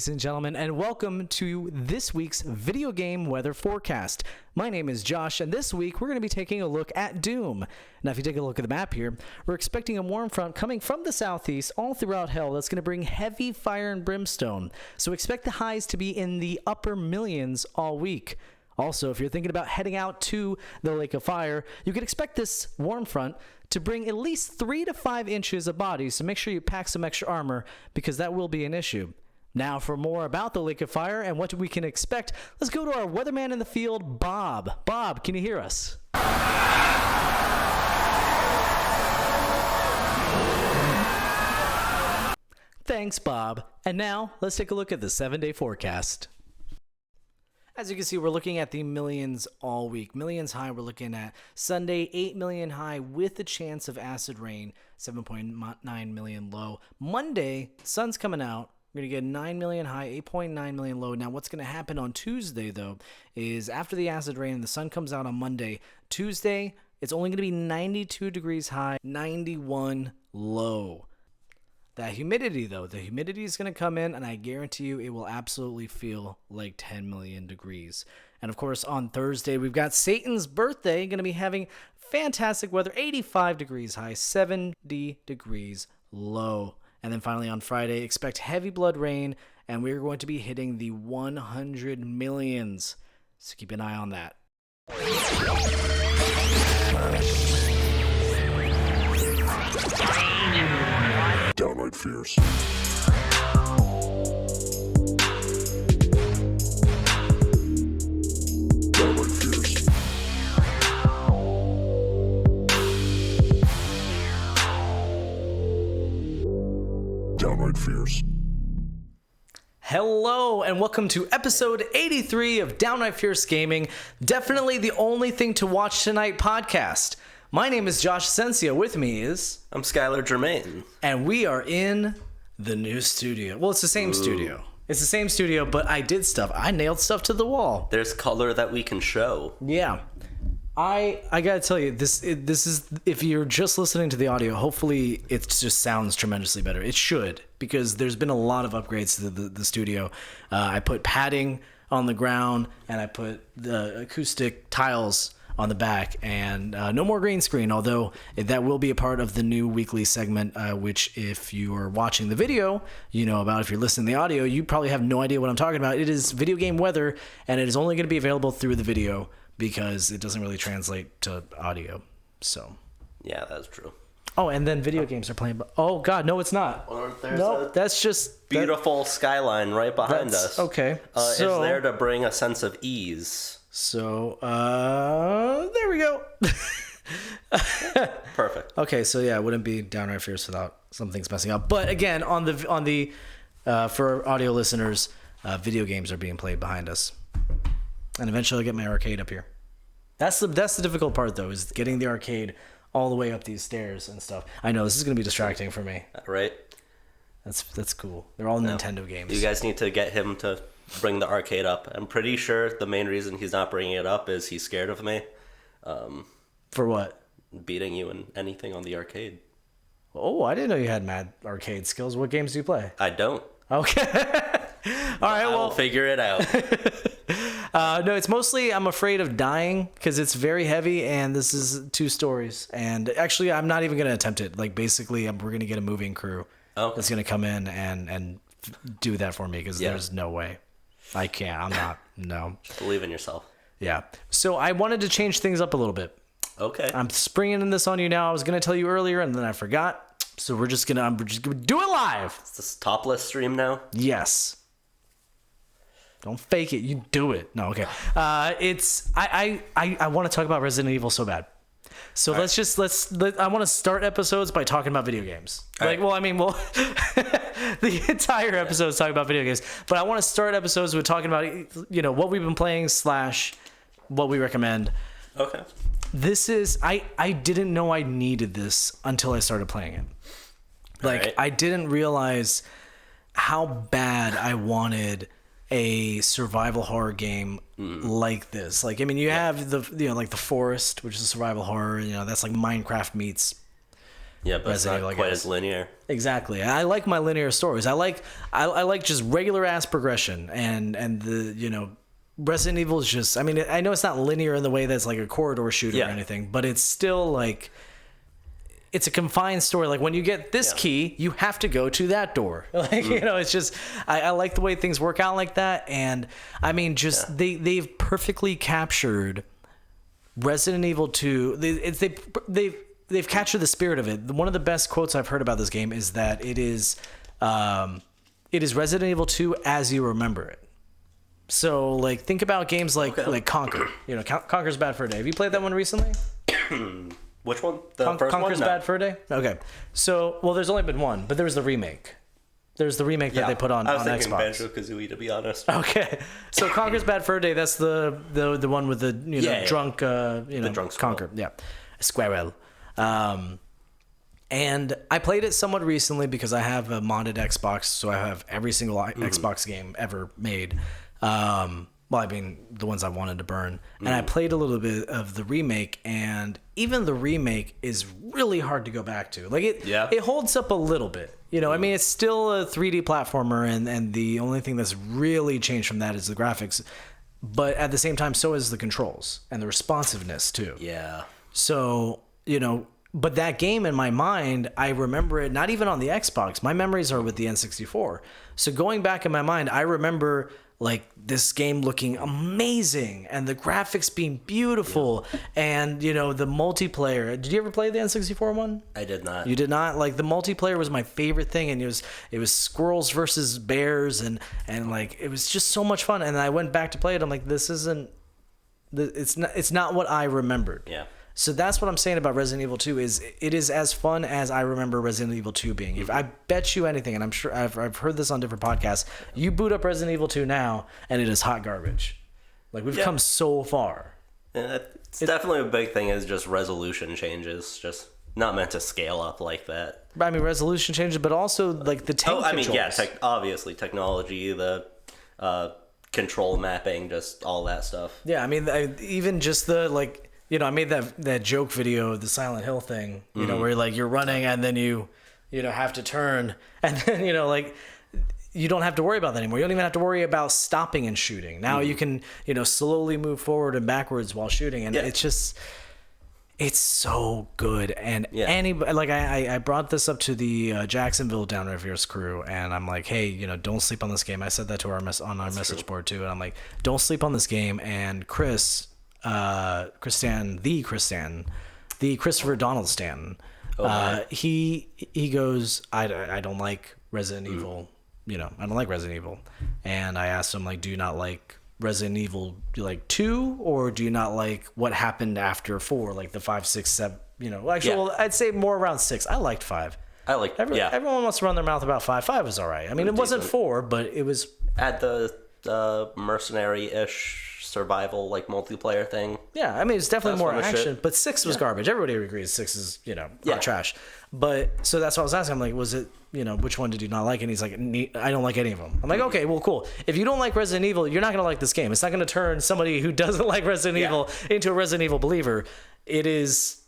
ladies and gentlemen, and welcome to this week's video game weather forecast. My name is Josh, and this week we're going to be taking a look at Doom. Now, if you take a look at the map here, we're expecting a warm front coming from the southeast all throughout hell that's going to bring heavy fire and brimstone. So expect the highs to be in the upper millions all week. Also, if you're thinking about heading out to the Lake of Fire, you can expect this warm front to bring at least 3 to 5 inches of bodies, so make sure you pack some extra armor because that will be an issue. Now, for more about the Lake of Fire and what we can expect, let's go to our weatherman in the field, Bob. Bob, can you hear us? Thanks, Bob. And now, let's take a look at the 7-day forecast. As you can see, we're looking at the millions all week. Millions high, we're looking at Sunday, 8 million high with a chance of acid rain, 7.9 million low. Monday, sun's coming out. We're going to get 9 million high, 8.9 million low. Now, what's going to happen on Tuesday, though, is after the acid rain and the sun comes out on Monday, Tuesday, it's only going to be 92 degrees high, 91 low. That humidity, though, the humidity is going to come in, and I guarantee you it will absolutely feel like 10 million degrees. And, of course, on Thursday, we've got Satan's birthday, going to be having fantastic weather, 85 degrees high, 70 degrees low. And then finally on Friday, expect heavy blood rain, and we're going to be hitting the 100 millions. So keep an eye on that. Downright fierce. Downright fierce. Downright fierce. Hello, and welcome to episode 83 of Downright Fierce Gaming. Definitely the only thing to watch tonight podcast. My name is Josh Sensio. With me is... I'm Skylar Germain. And we are in the new studio. Well, it's the same studio. It's the same studio, but I did stuff. I nailed stuff to the wall. There's color that we can show. Yeah. I gotta tell you, this is, if you're just listening to the audio, hopefully it just sounds tremendously better. It should, because there's been a lot of upgrades to the studio. I put padding on the ground, and I put the acoustic tiles on the back, and no more green screen, although that will be a part of the new weekly segment, which if you are watching the video, you know about. If you're listening to the audio, you probably have no idea what I'm talking about. It is video game weather, and it is only going to be available through the video because it doesn't really translate to audio. So yeah, that's true. Oh, and then video games are playing. Oh God, no, it's not. Well, there's no, that's just beautiful skyline right behind us. Okay, it's there to bring a sense of ease. So, there we go. Perfect. Okay, so yeah, it wouldn't be Downright Fierce without some things messing up. But again, on the for audio listeners, video games are being played behind us, and eventually I'll get my arcade up here. That's the difficult part, though, is getting the arcade all the way up these stairs and stuff. I know this is going to be distracting for me. Right. That's cool. They're all Nintendo games. You guys need to get him to bring the arcade up. I'm pretty sure the main reason he's not bringing it up is he's scared of me. For what? Beating you in anything on the arcade. Oh, I didn't know you had mad arcade skills. What games do you play? I don't. Okay. All right, well, I'll figure it out. No, it's mostly I'm afraid of dying because it's very heavy, and this is 2 stories. And actually, I'm not even going to attempt it. Like, basically, we're going to get a moving crew that's going to come in and do that for me because there's no way. I can't. I'm not. No. Believe in yourself. Yeah. So I wanted to change things up a little bit. Okay. I'm springing this on you now. I was going to tell you earlier, and then I forgot. So we're just gonna do it live. Is this topless stream now? Yes. Don't fake it. You do it. No, okay. I want to talk about Resident Evil so bad. So I want to start episodes by talking about video games. The entire episode is talking about video games, but I want to start episodes with talking about, what we've been playing / what we recommend. Okay. This is, I didn't know I needed this until I started playing it. Like, I didn't realize how bad I wanted a survival horror game like this. Like, I mean, you have the, like The Forest, which is a survival horror, that's like Minecraft meets Yeah, but it's not quite as linear. Exactly. I like my linear stories. I like just regular ass progression, and the Resident Evil is just. I mean, I know it's not linear in the way that's like a corridor shooter or anything, but it's still like. It's a confined story. Like when you get this key, you have to go to that door. Like it's just I like the way things work out like that. And I mean, just they've perfectly captured Resident Evil 2. They've captured the spirit of it. One of the best quotes I've heard about this game is that it is Resident Evil 2 as you remember it. So like think about games like Conquer. Conquer's Bad Fur Day. Have you played that one recently? Which one? The first Conquer's one? No. Bad Fur Day? Okay. So, well, there's only been one, but there was the remake. There's the remake that they put on Xbox. I was thinking Banjo-Kazooie, to be honest. Okay. So Conquer's Bad Fur Day, that's the one with the drunk the drunk squirrel. Conquer. Yeah. Squirrel. And I played it somewhat recently because I have a modded Xbox, so I have every single Xbox game ever made. Well, I mean, the ones I wanted to burn. And I played a little bit of the remake, and even the remake is really hard to go back to. Like, it holds up a little bit. I mean, it's still a 3D platformer, and the only thing that's really changed from that is the graphics. But at the same time, so is the controls and the responsiveness, too. Yeah. So, but that game in my mind, I remember it not even on the Xbox. My memories are with the N64. So going back in my mind, I remember like this game looking amazing and the graphics being beautiful and the multiplayer. Did you ever play the N64 one? I did not. You did not? Like the multiplayer was my favorite thing, and it was squirrels versus bears and like it was just so much fun. And I went back to play it. I'm like, it's not what I remembered. Yeah. So that's what I'm saying about Resident Evil 2 is it is as fun as I remember Resident Evil 2 being. If I bet you anything, and I'm sure I've heard this on different podcasts, you boot up Resident Evil 2 now, and it is hot garbage. Like we've come so far. Yeah, it's definitely a big thing is just resolution changes, just not meant to scale up like that. I mean, resolution changes, but also like the tank controls. I mean, yeah, obviously technology, the control mapping, just all that stuff. Yeah, I mean, even just the like. I made that joke video, the Silent Hill thing, where like you're running and then you have to turn and then, like you don't have to worry about that anymore. You don't even have to worry about stopping and shooting. Now you can, slowly move forward and backwards while shooting. And it's just, it's so good. And anybody, like I brought this up to the Jacksonville Downright Fierce crew and I'm like, hey, don't sleep on this game. I said that to our message board too. And I'm like, don't sleep on this game. And the Christopher Donald Stanton. He goes, I don't like Resident Evil. I don't like Resident Evil. And I asked him, like, do you not like Resident Evil like 2, or do you not like what happened after 4, like the 5, 6, 7? Well, I'd say more around 6. I liked 5. Everyone wants to run their mouth about 5. 5 was all right. I mean, it wasn't 4, but it was at the mercenary-ish survival like multiplayer thing. Yeah, I mean it's definitely more action, but 6 was garbage. Everybody agrees 6 is trash. But so that's what I was asking. I'm like, was it which one did you not like? And he's like, I don't like any of them. I'm like, okay, well, cool. If you don't like Resident Evil, you're not gonna like this game. It's not gonna turn somebody who doesn't like Resident Evil into a Resident Evil believer. It is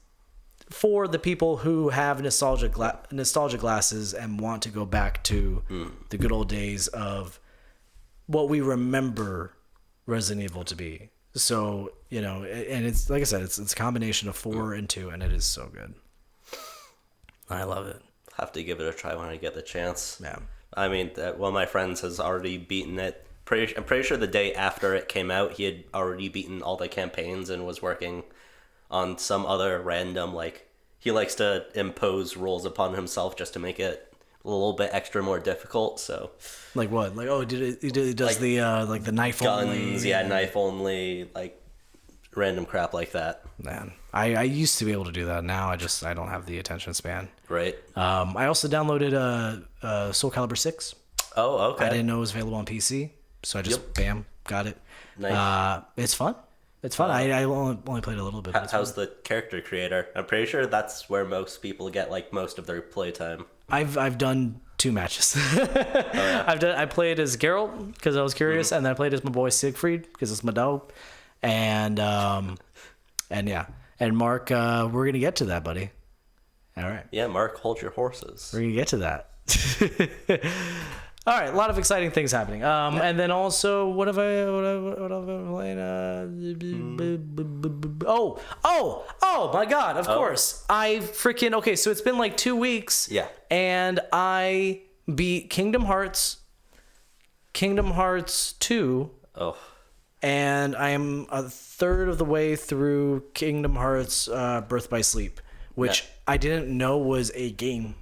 for the people who have nostalgia glasses and want to go back to the good old days of what we remember Resident Evil to be. So and it's like I said, it's a combination of 4 and 2, and it is so good. I love it. Have to give it a try when I get the chance. Yeah. I mean, one of my friends has already beaten it. I'm pretty sure the day after it came out, he had already beaten all the campaigns and was working on some other random, like, he likes to impose rules upon himself just to make it a little bit extra more difficult. So like what? Like, he does like, the knife guns, only. Yeah, knife only, like random crap like that. Man, I used to be able to do that. Now I don't have the attention span. Right. I also downloaded Soul Calibur 6. Oh, okay. I didn't know it was available on PC, so I just bam, got it. Nice. It's fun. It's fun. I only played a little bit. How's the character creator? I'm pretty sure that's where most people get like most of their playtime. I've done 2 matches. I played as Geralt because I was curious, and then I played as my boy Siegfried because it's my dog. And Mark, we're gonna get to that, buddy. All right. Yeah, Mark, hold your horses. We're gonna get to that. All right, a lot of exciting things happening. And then also, what have I been playing? Oh my God! Of course, I freaking okay. So it's been like 2 weeks. Yeah. And I beat Kingdom Hearts 2. Oh. And I am a third of the way through Kingdom Hearts Birth by Sleep, which I didn't know was a game.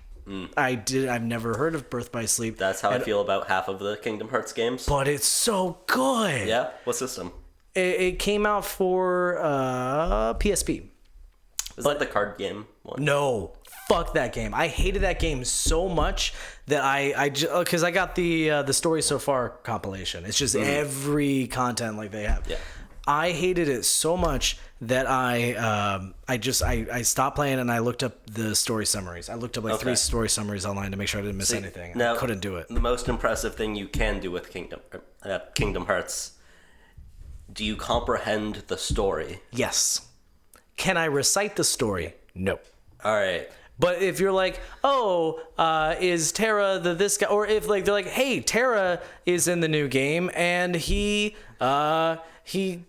I've never heard of Birth by Sleep. That's how I feel about half of the Kingdom Hearts games. But it's so good. Yeah? What system? It came out for PSP. Is that the card game one? No. Fuck that game. I hated that game so much that because I got the Story So Far compilation. It's just every content like they have. Yeah. I hated it so much that I stopped playing and I looked up the story summaries. I looked up like 3 story summaries online to make sure I didn't miss anything. Now, I couldn't do it. The most impressive thing you can do with Kingdom Hearts, do you comprehend the story? Yes. Can I recite the story? No. All right. But if you're like, is Terra this guy? Or if like they're like, hey, Terra is in the new game and he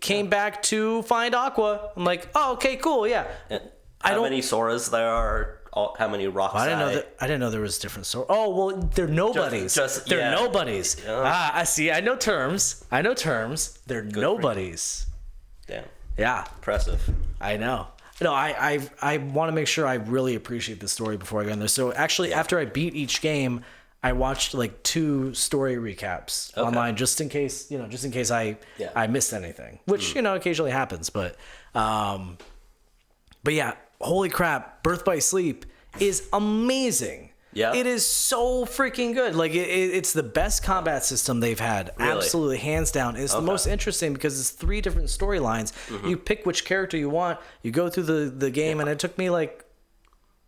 came back to find Aqua. I'm like, oh, okay, cool, yeah. How many Soras there are? How many rocks? I didn't know there was different Soras. Oh well, they're nobodies. They're nobodies. Yeah. I see. I know terms. They're nobodies. Damn. Yeah. Impressive. I know. No, I want to make sure I really appreciate the story before I go in there. So actually, after I beat each game, I watched like 2 story recaps online just in case I missed anything, which occasionally happens. But yeah, holy crap! Birth by Sleep is amazing. Yeah, it is so freaking good. Like it's the best combat system they've had. Really? Absolutely, hands down. It's the most interesting because it's 3 different storylines. You pick which character you want. You go through the game, and it took me like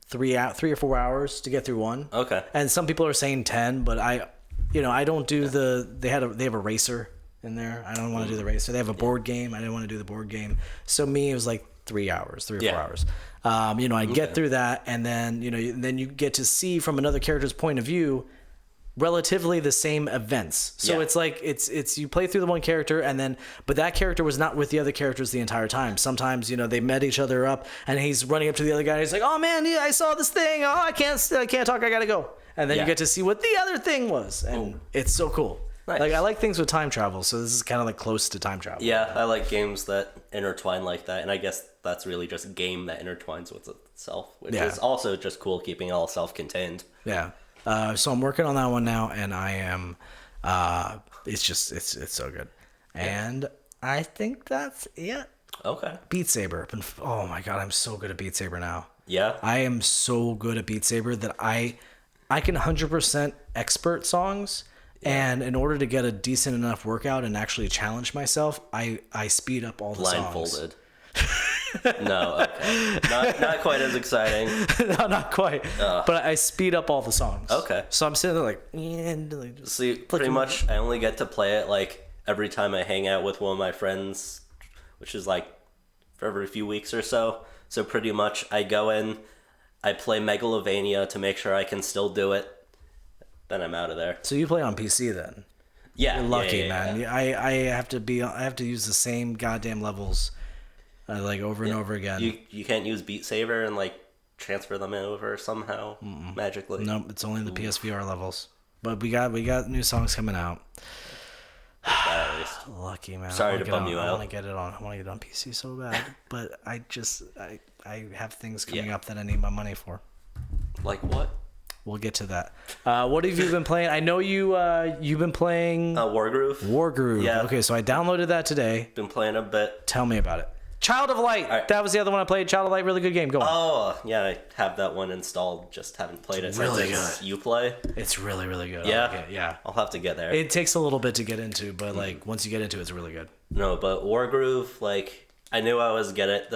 3 or 4 hours to get through one. Okay. And some people are saying 10, but I don't do they have a racer in there. I don't want to do the racer. They have a board game. I didn't want to do the board game. So it was like 3 hours, 3 or 4 hours. I get through that, and then then you get to see from another character's point of view relatively the same events. So it's like it's you play through the one character, but that character was not with the other characters the entire time. Sometimes they met each other up, and he's running up to the other guy, and he's like, "Oh man, I saw this thing. Oh, I can't talk. I gotta go." And then you get to see what the other thing was, and it's so cool. Nice. Like I like things with time travel, so this is kind of like close to time travel. Yeah, I like games that intertwine like that, and I guess that's really just a game that intertwines with itself, which is also just cool, keeping it all self-contained. Yeah. So I'm working on that one now, and I am. It's so good, and I think that's it. Okay. Beat Saber. Oh my god, I'm so good at Beat Saber now. Yeah. I am so good at Beat Saber that I can 100% expert songs. And in order to get a decent enough workout and actually challenge myself, I speed up all the blindfolded. No, okay. Not quite as exciting. No, not quite. But I speed up all the songs. Okay. So I'm sitting there like... See, pretty much I only get to play it like every time I hang out with one of my friends, which is like for every few weeks or so. So pretty much I go in, I play Megalovania to make sure I can still do it. Then I'm out of there. So you play on PC then? Yeah. You're lucky, man. Yeah. I have to use the same goddamn levels, like over and over again. You can't use Beat Saber and like transfer them over somehow magically. No, it's only the PSVR levels. But we got new songs coming out. Lucky, man. Sorry to bum you out. I want to get it on PC so bad, but I have things coming up that I need my money for. Like what? We'll get to that. What have you been playing? I know you've been playing Wargroove. Wargroove. Yeah. Okay, so I downloaded that today. Been playing a bit. Tell me about it. Child of Light. Right. That was the other one I played. Child of Light, really good game. Go on. Oh, yeah, I have that one installed. Just haven't played it really since good. You play. It's really, really good. Yeah. Yeah. I'll have to get there. It takes a little bit to get into, but like once you get into it, it's really good. No, but Wargroove, like I knew I was get it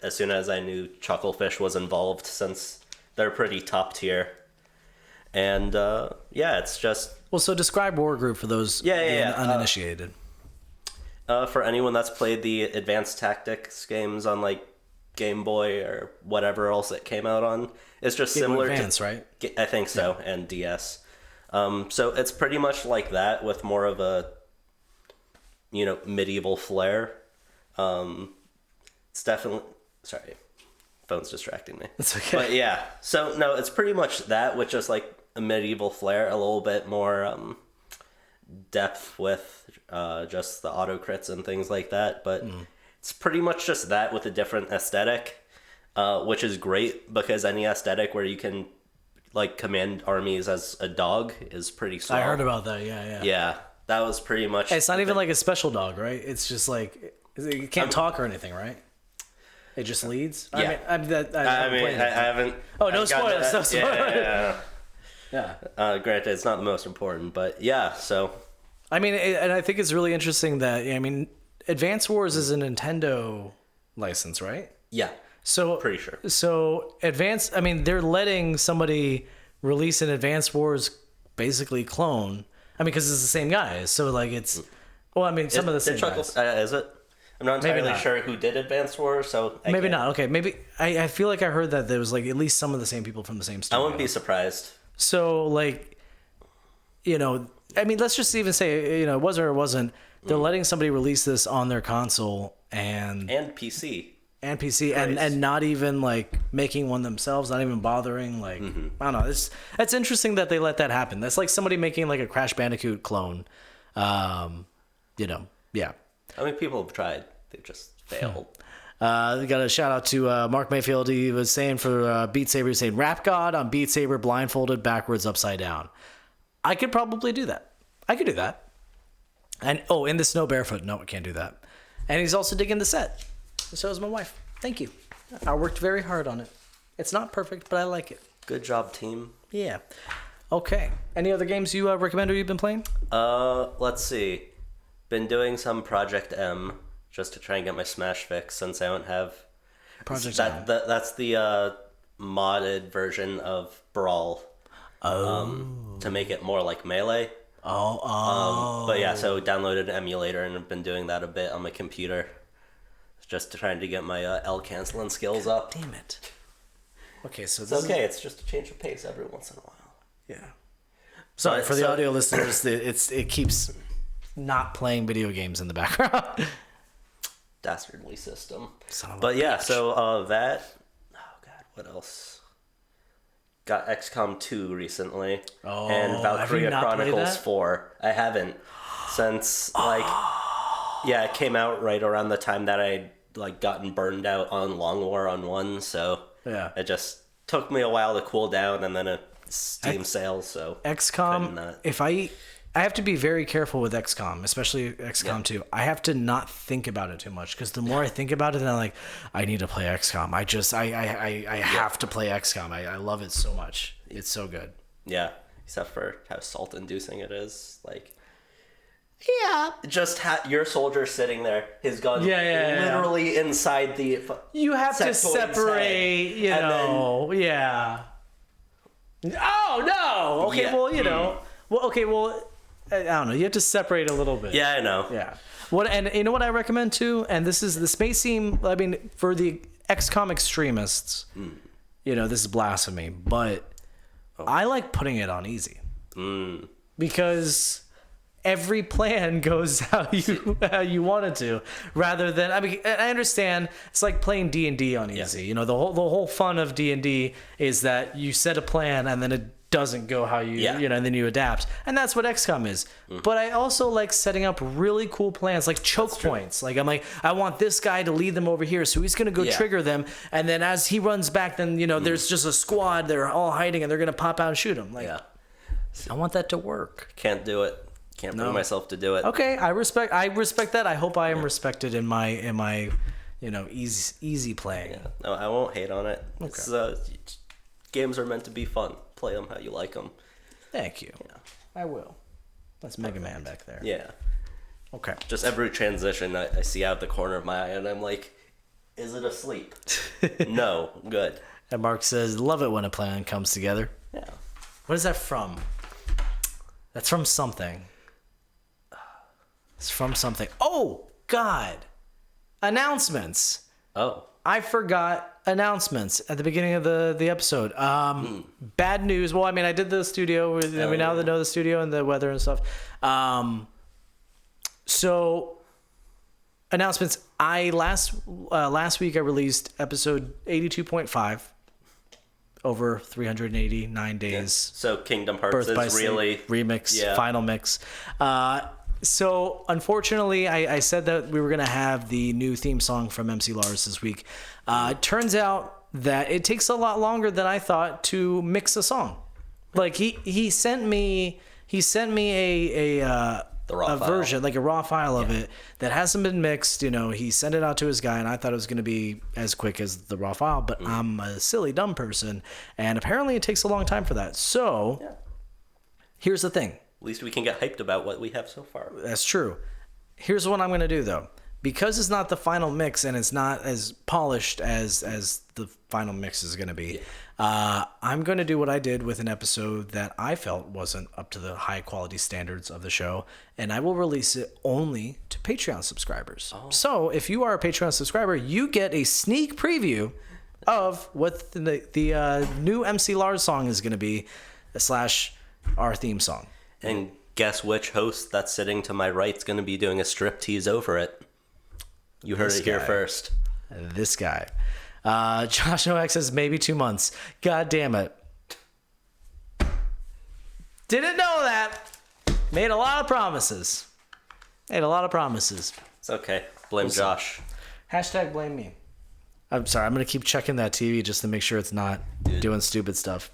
as soon as I knew Chucklefish was involved, since they're pretty top tier. And it's just so describe Wargroove for those uninitiated. For anyone that's played the advanced tactics games on like Game Boy or whatever else it came out on. It's just Game Boy similar Advance, to, right? I think so, and DS. So it's pretty much like that with more of a, medieval flair. It's definitely, sorry, phone's distracting me. It's okay. But yeah, so no, it's pretty much that with just like a medieval flair, a little bit more depth with just the auto crits and things like that. But it's pretty much just that with a different aesthetic, which is great because any aesthetic where you can like command armies as a dog is pretty strong. I heard about that. Yeah. Yeah, that was pretty much. It's not even like a special dog, right? It's just like it can't talk or anything, right? It just leads. Yeah. I haven't. Oh, no I've gotten spoilers. to No that. spoilers. Yeah. Granted, it's not the most important, but yeah. So I mean, and I think it's really interesting that Advance Wars is a Nintendo license, right? yeah, So pretty sure. So they're letting somebody release an Advance Wars basically clone. Because it's the same guys. So like it's, some of the same guys. Is it? I'm not entirely not. sure who did Advanced Wars, so Maybe not. Okay, maybe I feel like I heard that there was like at least some of the same people from the same I studio. wouldn't be surprised. So like, let's just even say it was or it wasn't. They're letting somebody release this on their console and PC. PC and not even like making one themselves, not even bothering. Like I don't know. It's interesting that they let that happen. That's like somebody making like a Crash Bandicoot clone. Yeah. I mean, people have tried. They've just failed. We got a shout out to Mark Mayfield. He was saying for Beat Saber, he was saying Rap God on Beat Saber blindfolded backwards upside down. I could probably do that. I could do that. And in the snow barefoot. No, I can't do that. And he's also digging the set. So is my wife. Thank you. I worked very hard on it. It's not perfect, but I like it. Good job, team. Yeah. Okay. Any other games you recommend or you've been playing? Let's see. Been doing some Project M just to try and get my Smash fix since I don't have Project M. That's the modded version of Brawl. To make it more like Melee. But yeah, so downloaded an emulator and I've been doing that a bit on my computer. Just trying to get my L canceling skills up. Damn it. Okay, so It's okay. It's just a change of pace every once in a while. Yeah. Sorry for the audio listeners. It keeps not playing video games in the background. Dastardly system. Son of a But yeah, bitch. so that. Oh god, what else? Got XCOM 2 recently. Oh, and have Valkyria you not played Chronicles that? 4. I haven't since it came out right around the time that I'd gotten burned out on Long War on 1, so Yeah. it just took me a while to cool down and then a Steam sale, so XCOM, not. if I have to be very careful with XCOM, especially XCOM 2. I have to not think about it too much because the more I think about it, then I'm like, I need to play XCOM. I have to play XCOM. I love it so much. It's so good. Yeah, except for how salt-inducing it is. Yeah. Just your soldier sitting there, his gun Yeah. literally inside the. You have to sectoid's separate, head. And yeah. Oh, no. Okay, Yeah. well, I don't know. You have to separate a little bit. Yeah, I know. Yeah. And you know what I recommend too? And this may seem, for the XCOM extremists, this is blasphemy, but I like putting it on easy. Because every plan goes how you want it to, rather than I understand it's like playing D&D on easy. The whole fun of D&D is that you set a plan and then it doesn't go how you and then you adapt, and that's what XCOM is. But I also like setting up really cool plans, like choke points. Like I want this guy to lead them over here, so he's gonna go trigger them, and then as he runs back, then there's just a squad, they're all hiding and they're gonna pop out and shoot him. I want that to work. Can't do it. Can't bring myself to do it. Okay, I respect that. I hope I am respected in my easy playing. Yeah. No, I won't hate on it. Okay. Games are meant to be fun. Play them how you like them. Thank you. Yeah. I will. That's Mega Man back there. Yeah. Okay. Just every transition I see out the corner of my eye and I'm like, is it asleep? No. Good. And Mark says, love it when a plan comes together. Yeah. What is that from? That's from something. It's from something. Oh, God. Announcements. Oh. I forgot announcements at the beginning of the episode. Bad news. Well, I mean, I did the studio. We now know the studio and the weather and stuff. So announcements. Last week I released episode 82.5 over 389 days. Yeah. So Kingdom Hearts Birth by is really Sleep remix, yeah. final mix. So unfortunately, I said that we were gonna have the new theme song from MC Lars this week. It turns out that it takes a lot longer than I thought to mix a song. Like he sent me a version, like a raw file of it that hasn't been mixed. You know, he sent it out to his guy, and I thought it was going to be as quick as the raw file, but I'm a silly, dumb person, and apparently it takes a long time for that. So, here's the thing. At least we can get hyped about what we have so far. That's true. Here's what I'm going to do, though. Because it's not the final mix and it's not as polished as the final mix is going to be, I'm going to do what I did with an episode that I felt wasn't up to the high quality standards of the show, and I will release it only to Patreon subscribers. Oh. So if you are a Patreon subscriber, you get a sneak preview of what the new MC Lars song is going to be, / our theme song. And guess which host that's sitting to my right is going to be doing a striptease over it. You heard it here first. This guy. Josh Noack says maybe 2 months. God damn it. Didn't know that. Made a lot of promises. It's okay. Blame Josh. Hashtag blame me. I'm sorry. I'm going to keep checking that TV just to make sure it's not doing stupid stuff.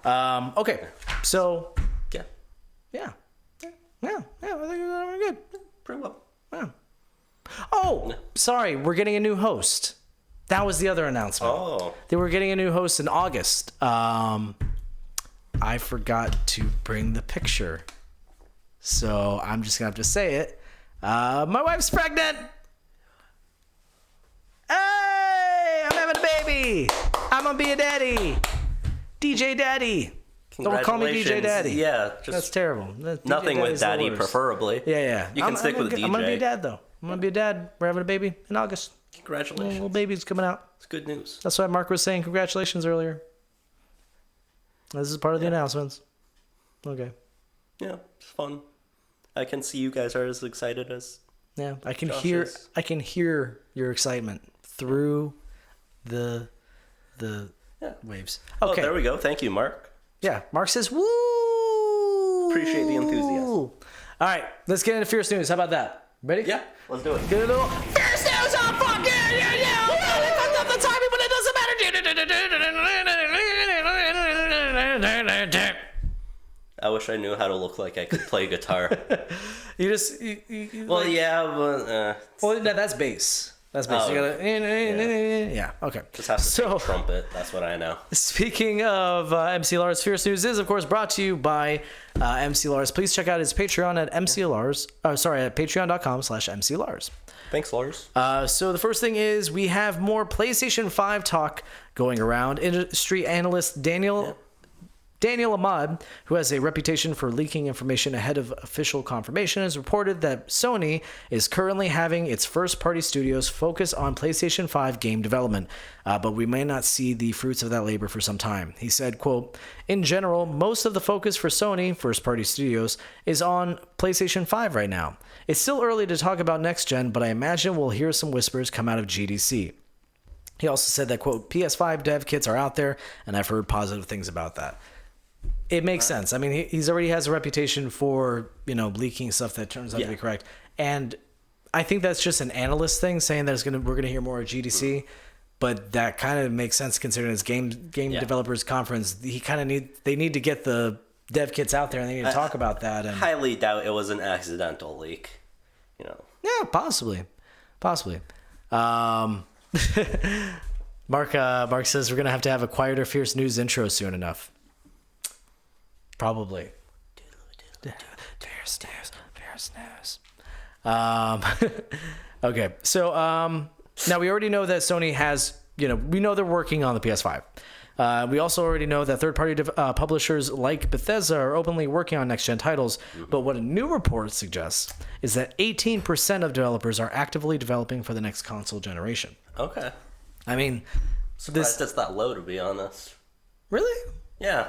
Okay. So. Yeah. I think we're good. Pretty well. Yeah. Oh, sorry. We're getting a new host. That was the other announcement. Oh. They were getting a new host in August. I forgot to bring the picture. So I'm just going to have to say it. My wife's pregnant. Hey, I'm having a baby. I'm going to be a daddy. DJ Daddy. Don't call me DJ Daddy. Yeah. That's terrible. Nothing with Daddy, preferably. Yeah. You can stick with DJ. I'm going to be a dad, though. I'm going to be a dad. We're having a baby in August. Congratulations. Little baby's coming out. It's good news. That's why Mark was saying congratulations earlier. This is part of the announcements. Okay. Yeah, it's fun. I can see you guys are as excited as I can Josh hear is. I can hear your excitement through the waves. Okay. Oh, there we go. Thank you, Mark. Yeah, Mark says woo. Appreciate the enthusiasm. All right, let's get into Fierce News. How about that? Ready? Yeah, let's do it. Get a little Fierce News on fuck yeah. They fucked up the timing, but it doesn't matter. I wish I knew how to look like I could play guitar. You Well, like, yeah, but well, no, that's bass. That's bass. Oh, You gotta, yeah. Okay. just have to take a trumpet. That's what I know. Speaking of MC Lars, Fierce News is, of course, brought to you by MC Lars. Please check out his Patreon at at patreon.com/MC Lars. Thanks, Lars. So the first thing is we have more PlayStation 5 talk going around. Industry analyst Daniel Ahmad, who has a reputation for leaking information ahead of official confirmation, has reported that Sony is currently having its first-party studios focus on PlayStation 5 game development, but we may not see the fruits of that labor for some time. He said, quote, "In general, most of the focus for Sony first-party studios is on PlayStation 5 right now. It's still early to talk about next-gen, but I imagine we'll hear some whispers come out of GDC." He also said that, quote, "PS5 dev kits are out there, and I've heard positive things about that." It makes sense. I mean, he's already has a reputation for, leaking stuff that turns out to be correct. And I think that's just an analyst thing saying that we're gonna hear more at GDC, but that kind of makes sense considering it's game developers conference. They need to get the dev kits out there and they need to talk about that. And highly doubt it was an accidental leak. Yeah, possibly. Mark says we're gonna have to have a quieter Fierce News intro soon enough. Probably. Fierce News. Okay, so now we already know that Sony has, we know they're working on the PS5. We also already know that third-party publishers like Bethesda are openly working on next-gen titles, but what a new report suggests is that 18% of developers are actively developing for the next console generation. Okay. I mean, Surprised it's that low, to be honest. Really? Yeah.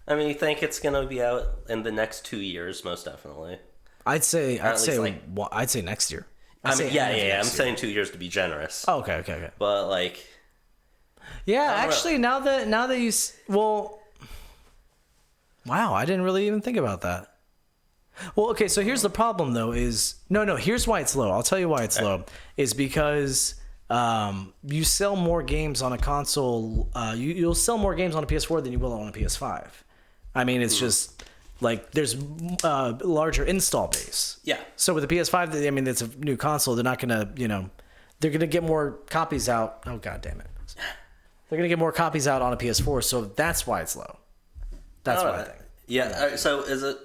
I mean, you think it's gonna be out in the next 2 years, most definitely. I'd say next year. I'm Next saying 2 years to be generous. Oh, okay. But like, Yeah, I don't actually, now that well, wow, I didn't really even think about that. Well, okay, so here's the problem though. Here's why it's low. I'll tell you why it's low. Is because you sell more games on a console. You'll sell more games on a PS4 than you will on a PS5. I mean, it's just like there's larger install base. yeah. So with the PS5, I mean, it's a new console. They're not gonna, they're gonna get more copies out. Oh, god damn it! They're gonna get more copies out on a PS4, so that's why it's low. That's what I think. Yeah. So is it?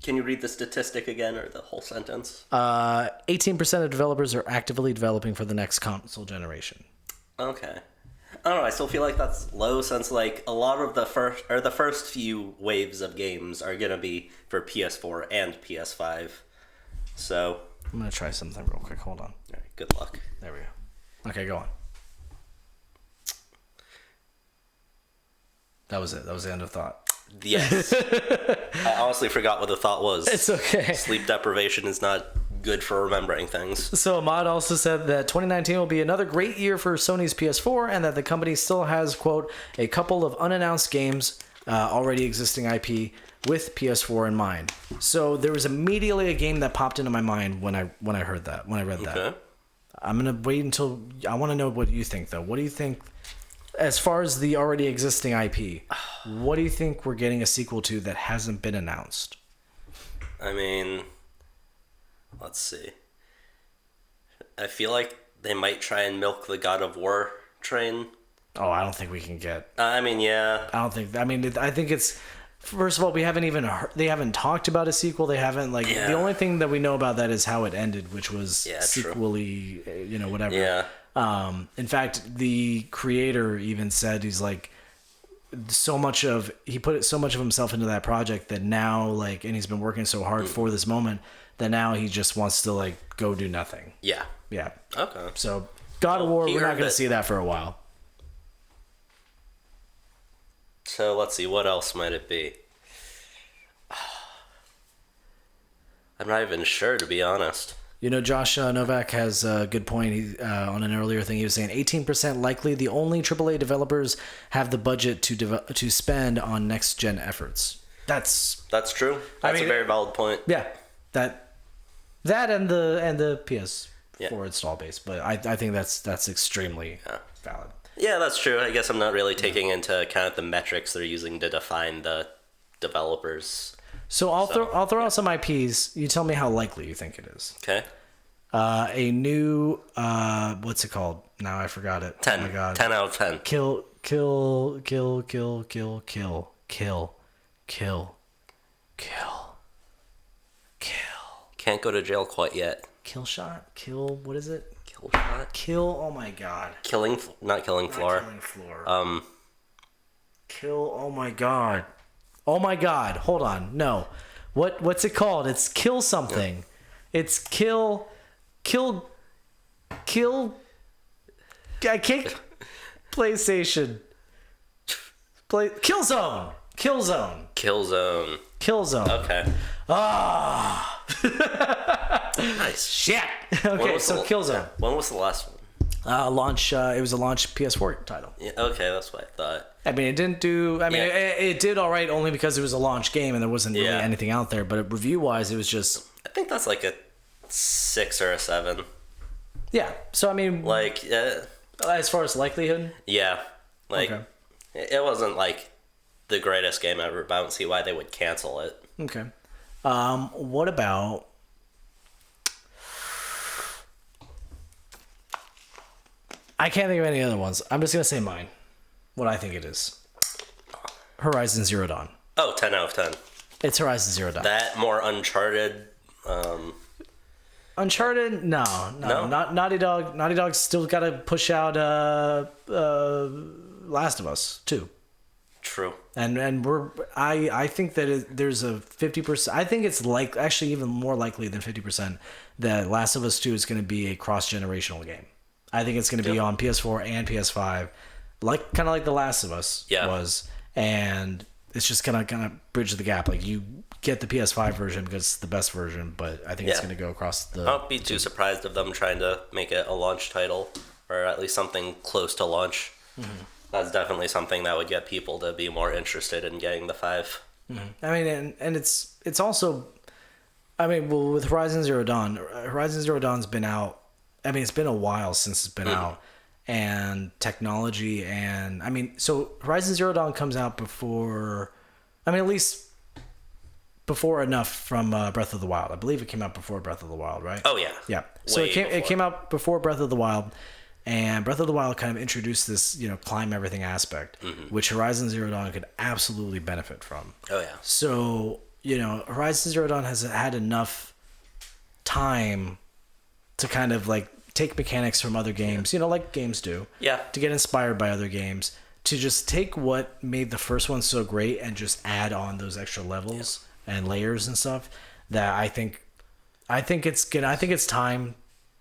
Can you read the statistic again, or the whole sentence? 18% of developers are actively developing for the next console generation. Okay. I don't know. I still feel like that's low since like a lot of the first few waves of games are gonna be for PS4 and PS5. So I'm gonna try something real quick. Hold on. all right, good luck. There we go. Okay, go on. That was it. That was the end of thought. Yes. I honestly forgot what the thought was. It's okay. Sleep deprivation is not good for remembering things. So Ahmad also said that 2019 will be another great year for Sony's PS4 and that the company still has, quote, a couple of unannounced games, already existing IP, with PS4 in mind. So there was immediately a game that popped into my mind when I read that. Okay. I'm going to wait until... I want to know what you think, though. What do you think, as far as the already existing IP, what do you think we're getting a sequel to that hasn't been announced? I mean, let's see. I feel like they might try and milk the God of War train. Oh, I don't think we can get... I mean, yeah. I think it's... First of all, they haven't talked about a sequel. They haven't, the only thing that we know about that is how it ended, which was sequely, whatever. Yeah. In fact, the creator even said he's like, he put so much of himself into that project that now, and he's been working so hard for this moment that now he just wants to go do nothing. Yeah. Yeah. Okay. So God of War, we're not going to see that for a while. So let's see, what else might it be? I'm not even sure, to be honest. Josh Novak has a good point. He, on an earlier thing, he was saying 18% likely the only AAA developers have the budget to spend on next gen efforts. That's true. That's a very valid point. Yeah, that and the PS4 install base, but I think that's extremely valid. Yeah, that's true. I guess I'm not really taking into account the metrics they're using to define the developers. So I'll throw out some IPs. You tell me how likely you think it is. Okay. A new what's it called? Now I forgot it. 10. Oh my god. 10 out of 10. Kill. Can't go to jail quite yet. Kill shot. Kill. What is it? Kill shot. Kill. Oh my god. Not killing floor. Killing floor. Kill. Oh my god. Oh my god. Hold on. No. What's it called? It's kill something. Yeah. It's kill. I can't. PlayStation. Killzone. Okay. Ah. Nice. Shit. Okay, so Killzone. When was the last one? Launch. It was a launch PS4 title. Yeah. Okay, that's what I thought. I mean, it didn't do. I mean, it did all right only because it was a launch game and there wasn't really anything out there. But review-wise, it was just. I think that's like a 6 or a 7. Yeah. So I mean, as far as likelihood. Yeah. It wasn't like the greatest game ever, but I don't see why they would cancel it. Okay. What about? I can't think of any other ones. I'm just gonna say mine. What I think it is. Horizon Zero Dawn. Oh, 10 out of 10. It's Horizon Zero Dawn. That more Uncharted. Uncharted? No. Not Naughty Dog. Naughty Dog's still got to push out Last of Us 2. True. And I think that there's a 50%. I think it's actually even more likely than 50% that Last of Us 2 is going to be a cross-generational game. I think it's going to be on PS4 and PS5, kind of like The Last of Us was, and it's just gonna kind of bridge the gap. Like you get the PS5 version because it's the best version, but I think it's going to go across the. I won't be too surprised of them trying to make it a launch title, or at least something close to launch. Mm-hmm. That's definitely something that would get people to be more interested in getting the 5. Mm-hmm. I mean, and it's also, I mean, well, with Horizon Zero Dawn's been out. I mean, it's been a while since it's been out, and technology, and I mean, so Horizon Zero Dawn comes out before, I mean, at least before enough from Breath of the Wild. I believe it came out before Breath of the Wild, right? Oh yeah, yeah. So it came out before Breath of the Wild, and Breath of the Wild kind of introduced this, climb everything aspect, which Horizon Zero Dawn could absolutely benefit from. Oh yeah. So Horizon Zero Dawn has had enough time to kind of like take mechanics from other games, like games do. Yeah. To get inspired by other games, to just take what made the first one so great and just add on those extra levels and layers and stuff. That I think it's time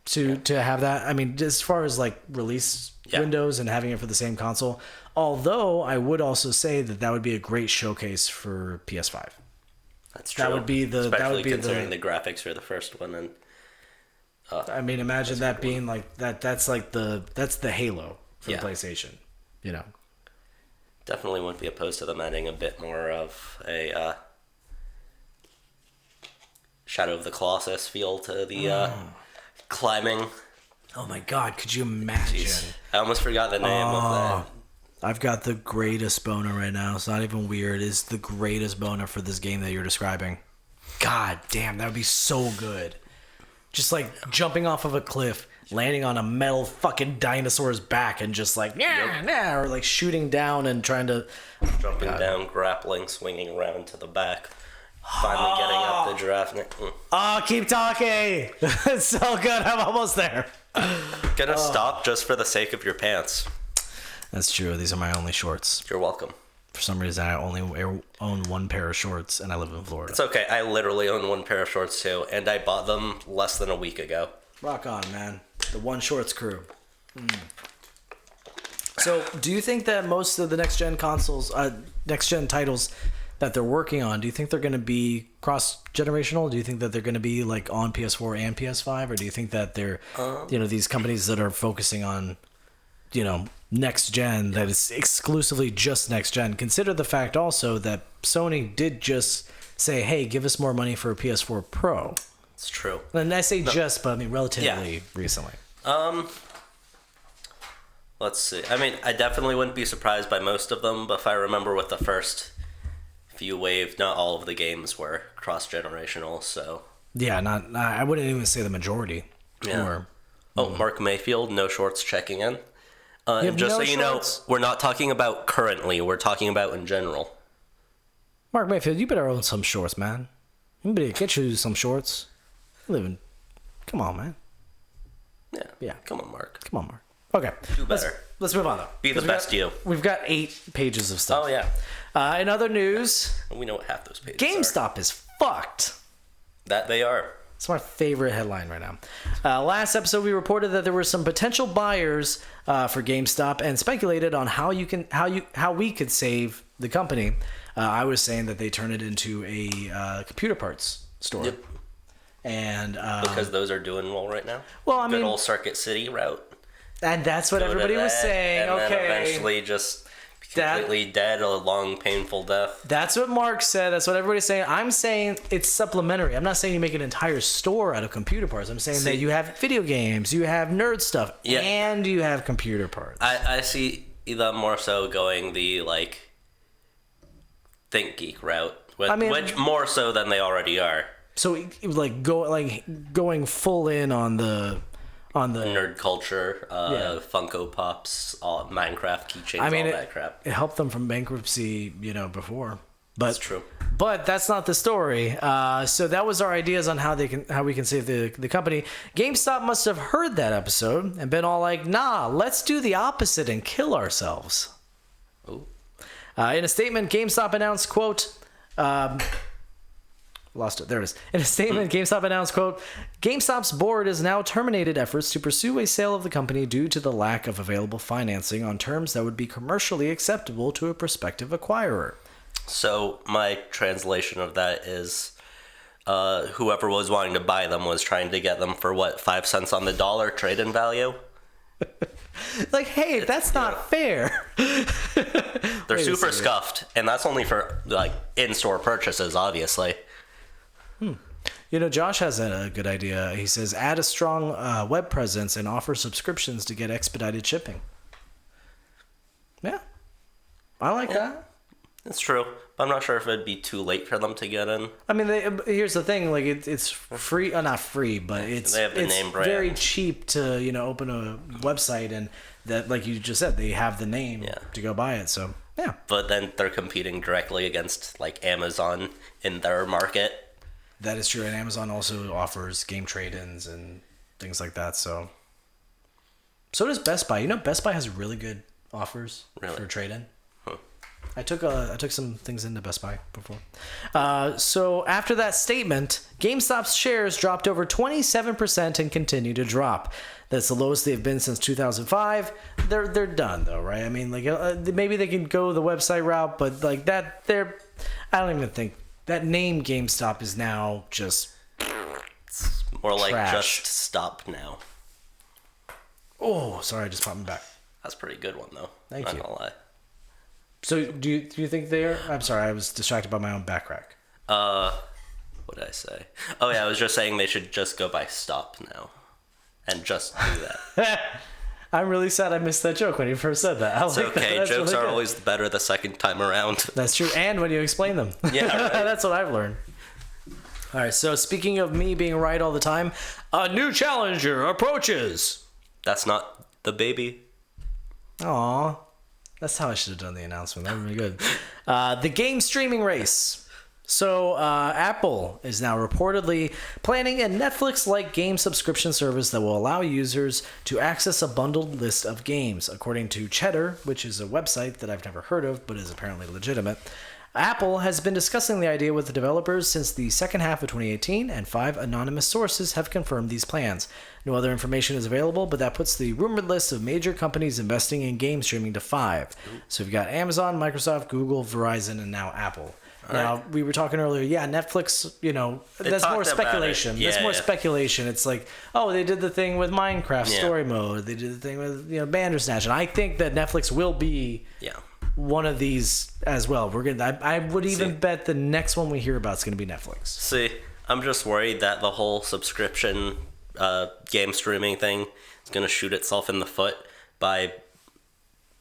to have that. I mean, as far as like release windows and having it for the same console. Although I would also say that would be a great showcase for PS5. That's true. That would be especially considering the graphics for the first one. And I mean, imagine that being like that. That's the Halo for PlayStation. Definitely wouldn't be opposed to them adding a bit more of a Shadow of the Colossus feel to the climbing. Oh my God! Could you imagine? Jeez. I almost forgot the name of that. I've got the greatest boner right now. It's not even weird. It's the greatest boner for this game that you're describing. God damn, that would be so good. Just like jumping off of a cliff, landing on a metal fucking dinosaur's back, and just like or like shooting down and trying to jumping down, grappling, swinging around to the back, finally getting up the giraffe. Keep talking. It's so good. I'm almost there. Gonna stop just for the sake of your pants. That's true. These are my only shorts. You're welcome. For some reason, I only own one pair of shorts, and I live in Florida. It's okay. I literally own one pair of shorts, too, and I bought them less than a week ago. Rock on, man. The One Shorts crew. So, do you think that most of the next-gen consoles, next-gen titles that they're working on, do you think they're going to be cross-generational? Do you think that they're going to be, like, on PS4 and PS5? Or do you think that they're, these companies that are focusing on, next gen, that is exclusively just next gen? Consider the fact also that Sony did just say, hey, give us more money for a PS4 Pro. It's true. And I say but I mean relatively recently. Let's see. I mean, I definitely wouldn't be surprised by most of them, but if I remember with the first few wave, not all of the games were cross-generational, so... Yeah, I wouldn't even say the majority. Yeah. Mark Mayfield, no shorts checking in. And just so you know, we're not talking about currently. We're talking about in general. Mark Mayfield, you better own some shorts, man. You better get you some shorts. Come on, man. Yeah. Come on, Mark. Okay. Do better. Let's move on, though. Be the best you. We've got 8 pages of stuff. Oh, yeah. In other news... We know what half those pages GameStop is fucked. That they are. It's my favorite headline right now. Last episode, we reported that there were some potential buyers for GameStop and speculated on how we could save the company. I was saying that they turn it into a computer parts store. Yep. And because those are doing well right now. Well, I mean, good old Circuit City route. And that's what everybody was saying. And then eventually just completely dead, a long, painful death. That's what Mark said. That's what everybody's saying. I'm saying it's supplementary. I'm not saying you make an entire store out of computer parts. I'm saying that you have video games, you have nerd stuff, and you have computer parts. I see them more so going the, like, Think Geek route, which more so than they already are. So, like, going full in on the nerd culture, Funko Pops, Minecraft keychains, all that crap. It helped them from bankruptcy, before. But that's true. But that's not the story. So that was our ideas on how we can save the company. GameStop must have heard that episode and been all like, "Nah, let's do the opposite and kill ourselves." Ooh. In a statement, GameStop announced, quote, Lost it. There it is. In a statement, GameStop announced, quote, GameStop's board has now terminated efforts to pursue a sale of the company due to the lack of available financing on terms that would be commercially acceptable to a prospective acquirer. So my translation of that is whoever was wanting to buy them was trying to get them for, what, 5 cents on the dollar trade-in value? Like, hey, that's not fair. They're super scuffed, and that's only for, like, in-store purchases, obviously. You know, Josh has a good idea. He says, add a strong web presence and offer subscriptions to get expedited shipping. Yeah. I like that. It's true, but I'm not sure if it'd be too late for them to get in. I mean, here's the thing: like it's free, not free, but it's They have the name brand. very cheap to open a website, and that, like you just said, they have the name to go buy it. So yeah. But then they're competing directly against like Amazon in their market. That is true, and Amazon also offers game trade-ins and things like that. So does Best Buy. You know, Best Buy has really good offers for trade-in. I took some things into Best Buy before. So after that statement, GameStop's shares dropped over 27% and continue to drop. That's the lowest they've been since 2005. They're done though, right? I mean, like maybe they can go the website route, but like that, I don't even think that name GameStop is now just It's more like trash. just stop now. Oh, sorry, I just popped my back. That's a pretty good one though. Thank not you. Gonna lie. So do you think they are? I'm sorry, I was distracted by my own back crack. What did I say? Oh yeah, I was just saying they should just go by stop now, and just do that. I'm really sad I missed that joke when you first said that. It's okay. That's Jokes really are good. always better the second time around. That's true, and when you explain them. Yeah, right. That's what I've learned. All right, so speaking of me being right all the time, a new challenger approaches. That's not the baby. Aw, that's how I should have done the announcement. That would be good. The game streaming race. So Apple is now reportedly planning a Netflix-like game subscription service that will allow users to access a bundled list of games. According to Cheddar, which is a website that I've never heard of but is apparently legitimate, Apple has been discussing the idea with the developers since the second half of 2018, and 5 anonymous sources have confirmed these plans. No other information is available, but that puts the rumored list of major companies investing in game streaming to 5. So we've got Amazon, Microsoft, Google, Verizon, and now Apple. Now, we were talking earlier, Netflix, that's more speculation. Yeah, that's more speculation. It's like, oh, they did the thing with Minecraft story mode. They did the thing with, Bandersnatch. And I think that Netflix will be one of these as well. I would even bet the next one we hear about is going to be Netflix. See, I'm just worried that the whole subscription game streaming thing is going to shoot itself in the foot by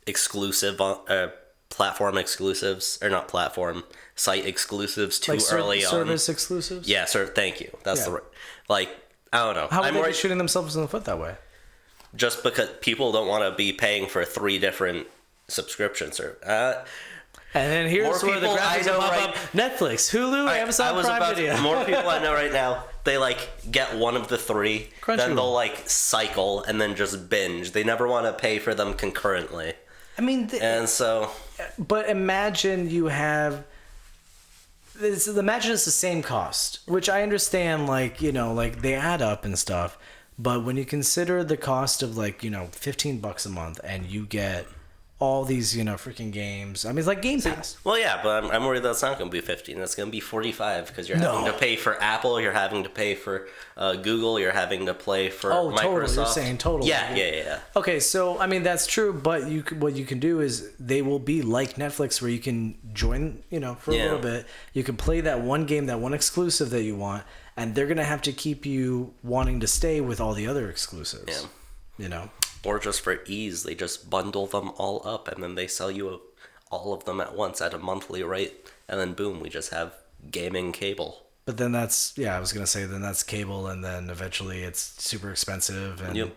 exclusive platform exclusives, or not platform, site exclusives too early on. Service exclusives? Yeah, sir. Thank you. That's the I don't know. How are they shooting themselves in the foot that way? Just because people don't want to be paying for 3 different subscriptions. And then here's where the graphics pop up: Netflix, Hulu, Amazon Prime Video. More people I know right now, they get one of the 3, then they'll cycle and then just binge. They never want to pay for them concurrently. I mean, but imagine you have. Imagine it's the same cost, which I understand, they add up and stuff. But when you consider the cost of $15 a month, and you get all these freaking games, I mean, it's like Game Pass. Well, yeah, but I'm worried that's not going to be 15. That's going to be 45 because you're having to pay for Apple, you're having to pay for Google, you're having to pay for Microsoft. Total. You're saying total. Yeah. Okay, so I mean that's true, but what you can do is they will be like Netflix, where you can join, for a little bit. You can play that one game, that one exclusive that you want, and they're gonna have to keep you wanting to stay with all the other exclusives. Yeah. Or just for ease, they just bundle them all up and then they sell you all of them at once at a monthly rate, and then boom, we just have gaming cable. But then that's I was gonna say then that's cable, and then eventually it's super expensive, and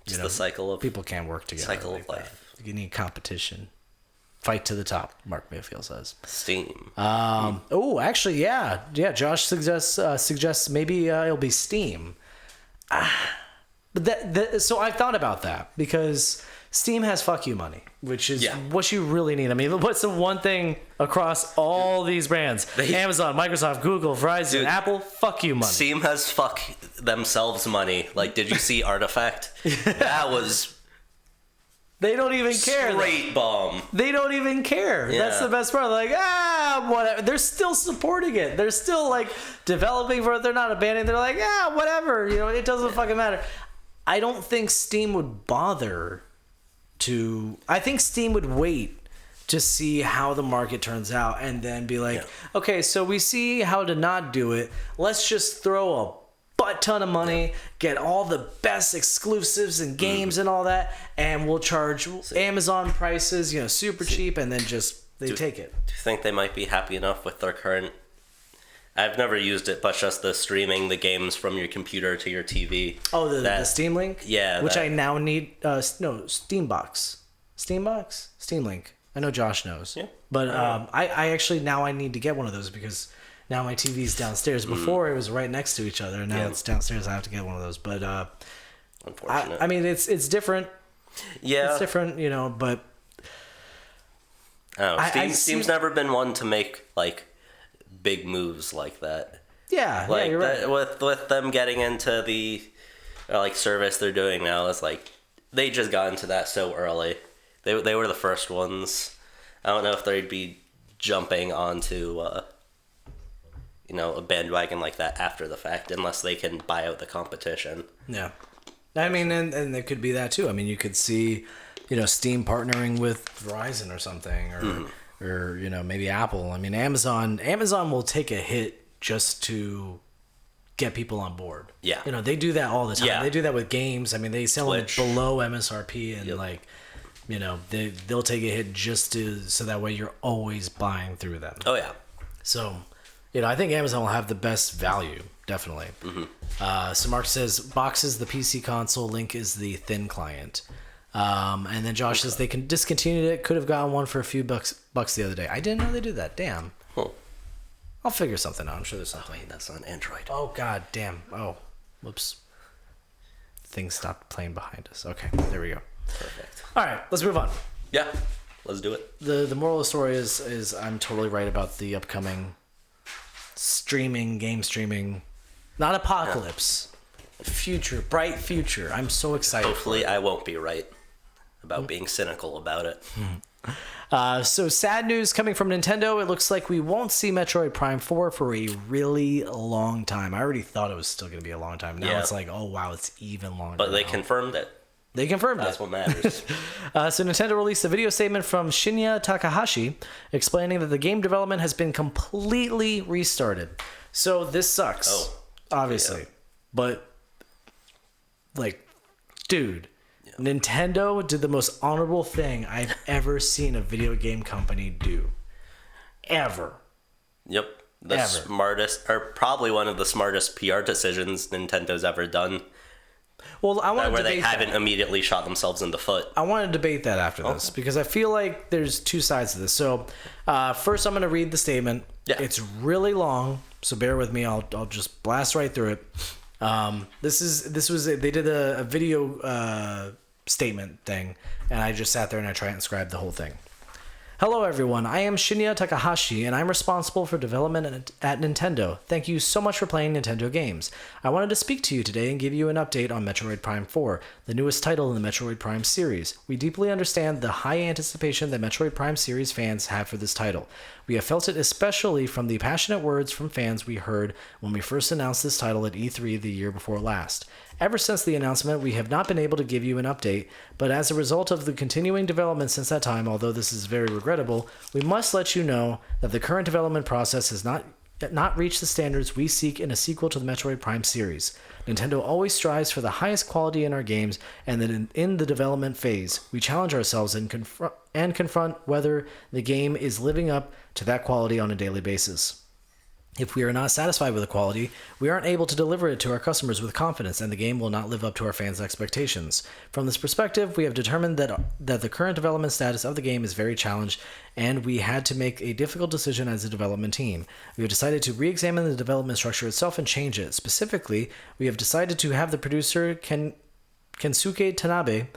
It's the cycle of people can't work together. Cycle of life. You need competition. Fight to the top, Mark Mayfield says. Steam. Actually, yeah. Josh suggests maybe it'll be Steam. But so I thought about that because Steam has fuck you money, which is Yeah. what you really need. I mean, what's the one thing across all these brands? Amazon, Microsoft, Google, Verizon, Dude, Apple, fuck you money. Steam has fuck themselves money. Like, did you see Artifact? That was They don't even care. straight bomb. They don't even care. Yeah. That's the best part. They're like, whatever. They're still supporting it. They're still like developing for it. They're not abandoning. They're like, whatever. It doesn't fucking matter. I don't think Steam would bother to. I think Steam would wait to see how the market turns out and then be like, okay, so we see how to not do it. Let's just throw a butt ton of money, get all the best exclusives and games and all that, and we'll charge Amazon prices, super cheap, and then just take it. Do you think they might be happy enough with their current? I've never used it, but just the streaming the games from your computer to your TV. Oh, the Steam Link? Yeah. Which I now need. No, Steambox. Steam Link. I know Josh knows. Yeah. But I actually now I need to get one of those because now my TV's downstairs. Before it was right next to each other, and now it's downstairs. I have to get one of those. But Unfortunate. I mean, it's different. Yeah. It's different, but I don't know. I Steam's see- never been one to make like big moves like that. yeah, Like you're right. with them getting into the service they're doing now, it's like they just got into that so early. They were the first ones. I don't know if they'd be jumping onto a bandwagon like that after the fact, unless they can buy out the competition. Yeah. I mean, and there could be that too. I mean, you could see, Steam partnering with Verizon or something, or maybe Apple. I mean, Amazon will take a hit just to get people on board. Yeah. They do that all the time. Yeah. They do that with games. I mean, they sell them Twitch. below MSRP and they'll take a hit just so that way you're always buying through them. Oh yeah. So, I think Amazon will have the best value, definitely. So Mark says, Box is the PC console, Link is the thin client. And then Josh says they can discontinued it. Could have gotten one for a few bucks the other day. I didn't know they did that. Damn. Huh. I'll figure something out. I'm sure there's something. That's on Android. Oh, god damn. Oh, whoops. Things stopped playing behind us. Okay, there we go. Perfect. All right, let's move on. Yeah. Let's do it. The moral of the story is I'm totally right about the upcoming game streaming, not apocalypse, future, bright future. I'm so excited. Hopefully, I won't be right about being cynical about it. So sad news coming from Nintendo. It looks like we won't see Metroid Prime 4 for a really long time. I already thought it was still going to be a long time. Now it's like, oh wow, it's even longer. But they now. confirmed it. They confirmed That's it. what matters. So Nintendo released a video statement from Shinya Takahashi explaining that the game development has been completely restarted. So this sucks, obviously. yeah. But, dude, Nintendo did the most honorable thing I've ever seen a video game company do. Ever. Yep. The smartest, or probably one of the smartest PR decisions Nintendo's ever done. Well, I want to Where they debate haven't that. immediately shot themselves in the foot. I want to debate that after this because I feel like there's two sides to this. So, first, I'm going to read the statement. Yeah. It's really long, so bear with me. I'll just blast right through it. They did a video statement thing, and I just sat there and I tried to transcribe the whole thing. Hello everyone, I am Shinya Takahashi and I'm responsible for development at Nintendo. Thank you so much for playing Nintendo games. I wanted to speak to you today and give you an update on Metroid Prime 4, the newest title in the Metroid Prime series. We deeply understand the high anticipation that Metroid Prime series fans have for this title. We have felt it especially from the passionate words from fans we heard when we first announced this title at E3 the year before last. Ever since the announcement, we have not been able to give you an update, but as a result of the continuing development since that time, although this is very regrettable, we must let you know that the current development process has not reached the standards we seek in a sequel to the Metroid Prime series. Nintendo always strives for the highest quality in our games, and that in the development phase, we challenge ourselves and confront whether the game is living up to that quality on a daily basis. If we are not satisfied with the quality, we aren't able to deliver it to our customers with confidence, and the game will not live up to our fans' expectations. From this perspective, we have determined that the current development status of the game is very challenged, and we had to make a difficult decision as a development team. We have decided to re-examine the development structure itself and change it. Specifically, we have decided to have the producer Kensuke Tanabe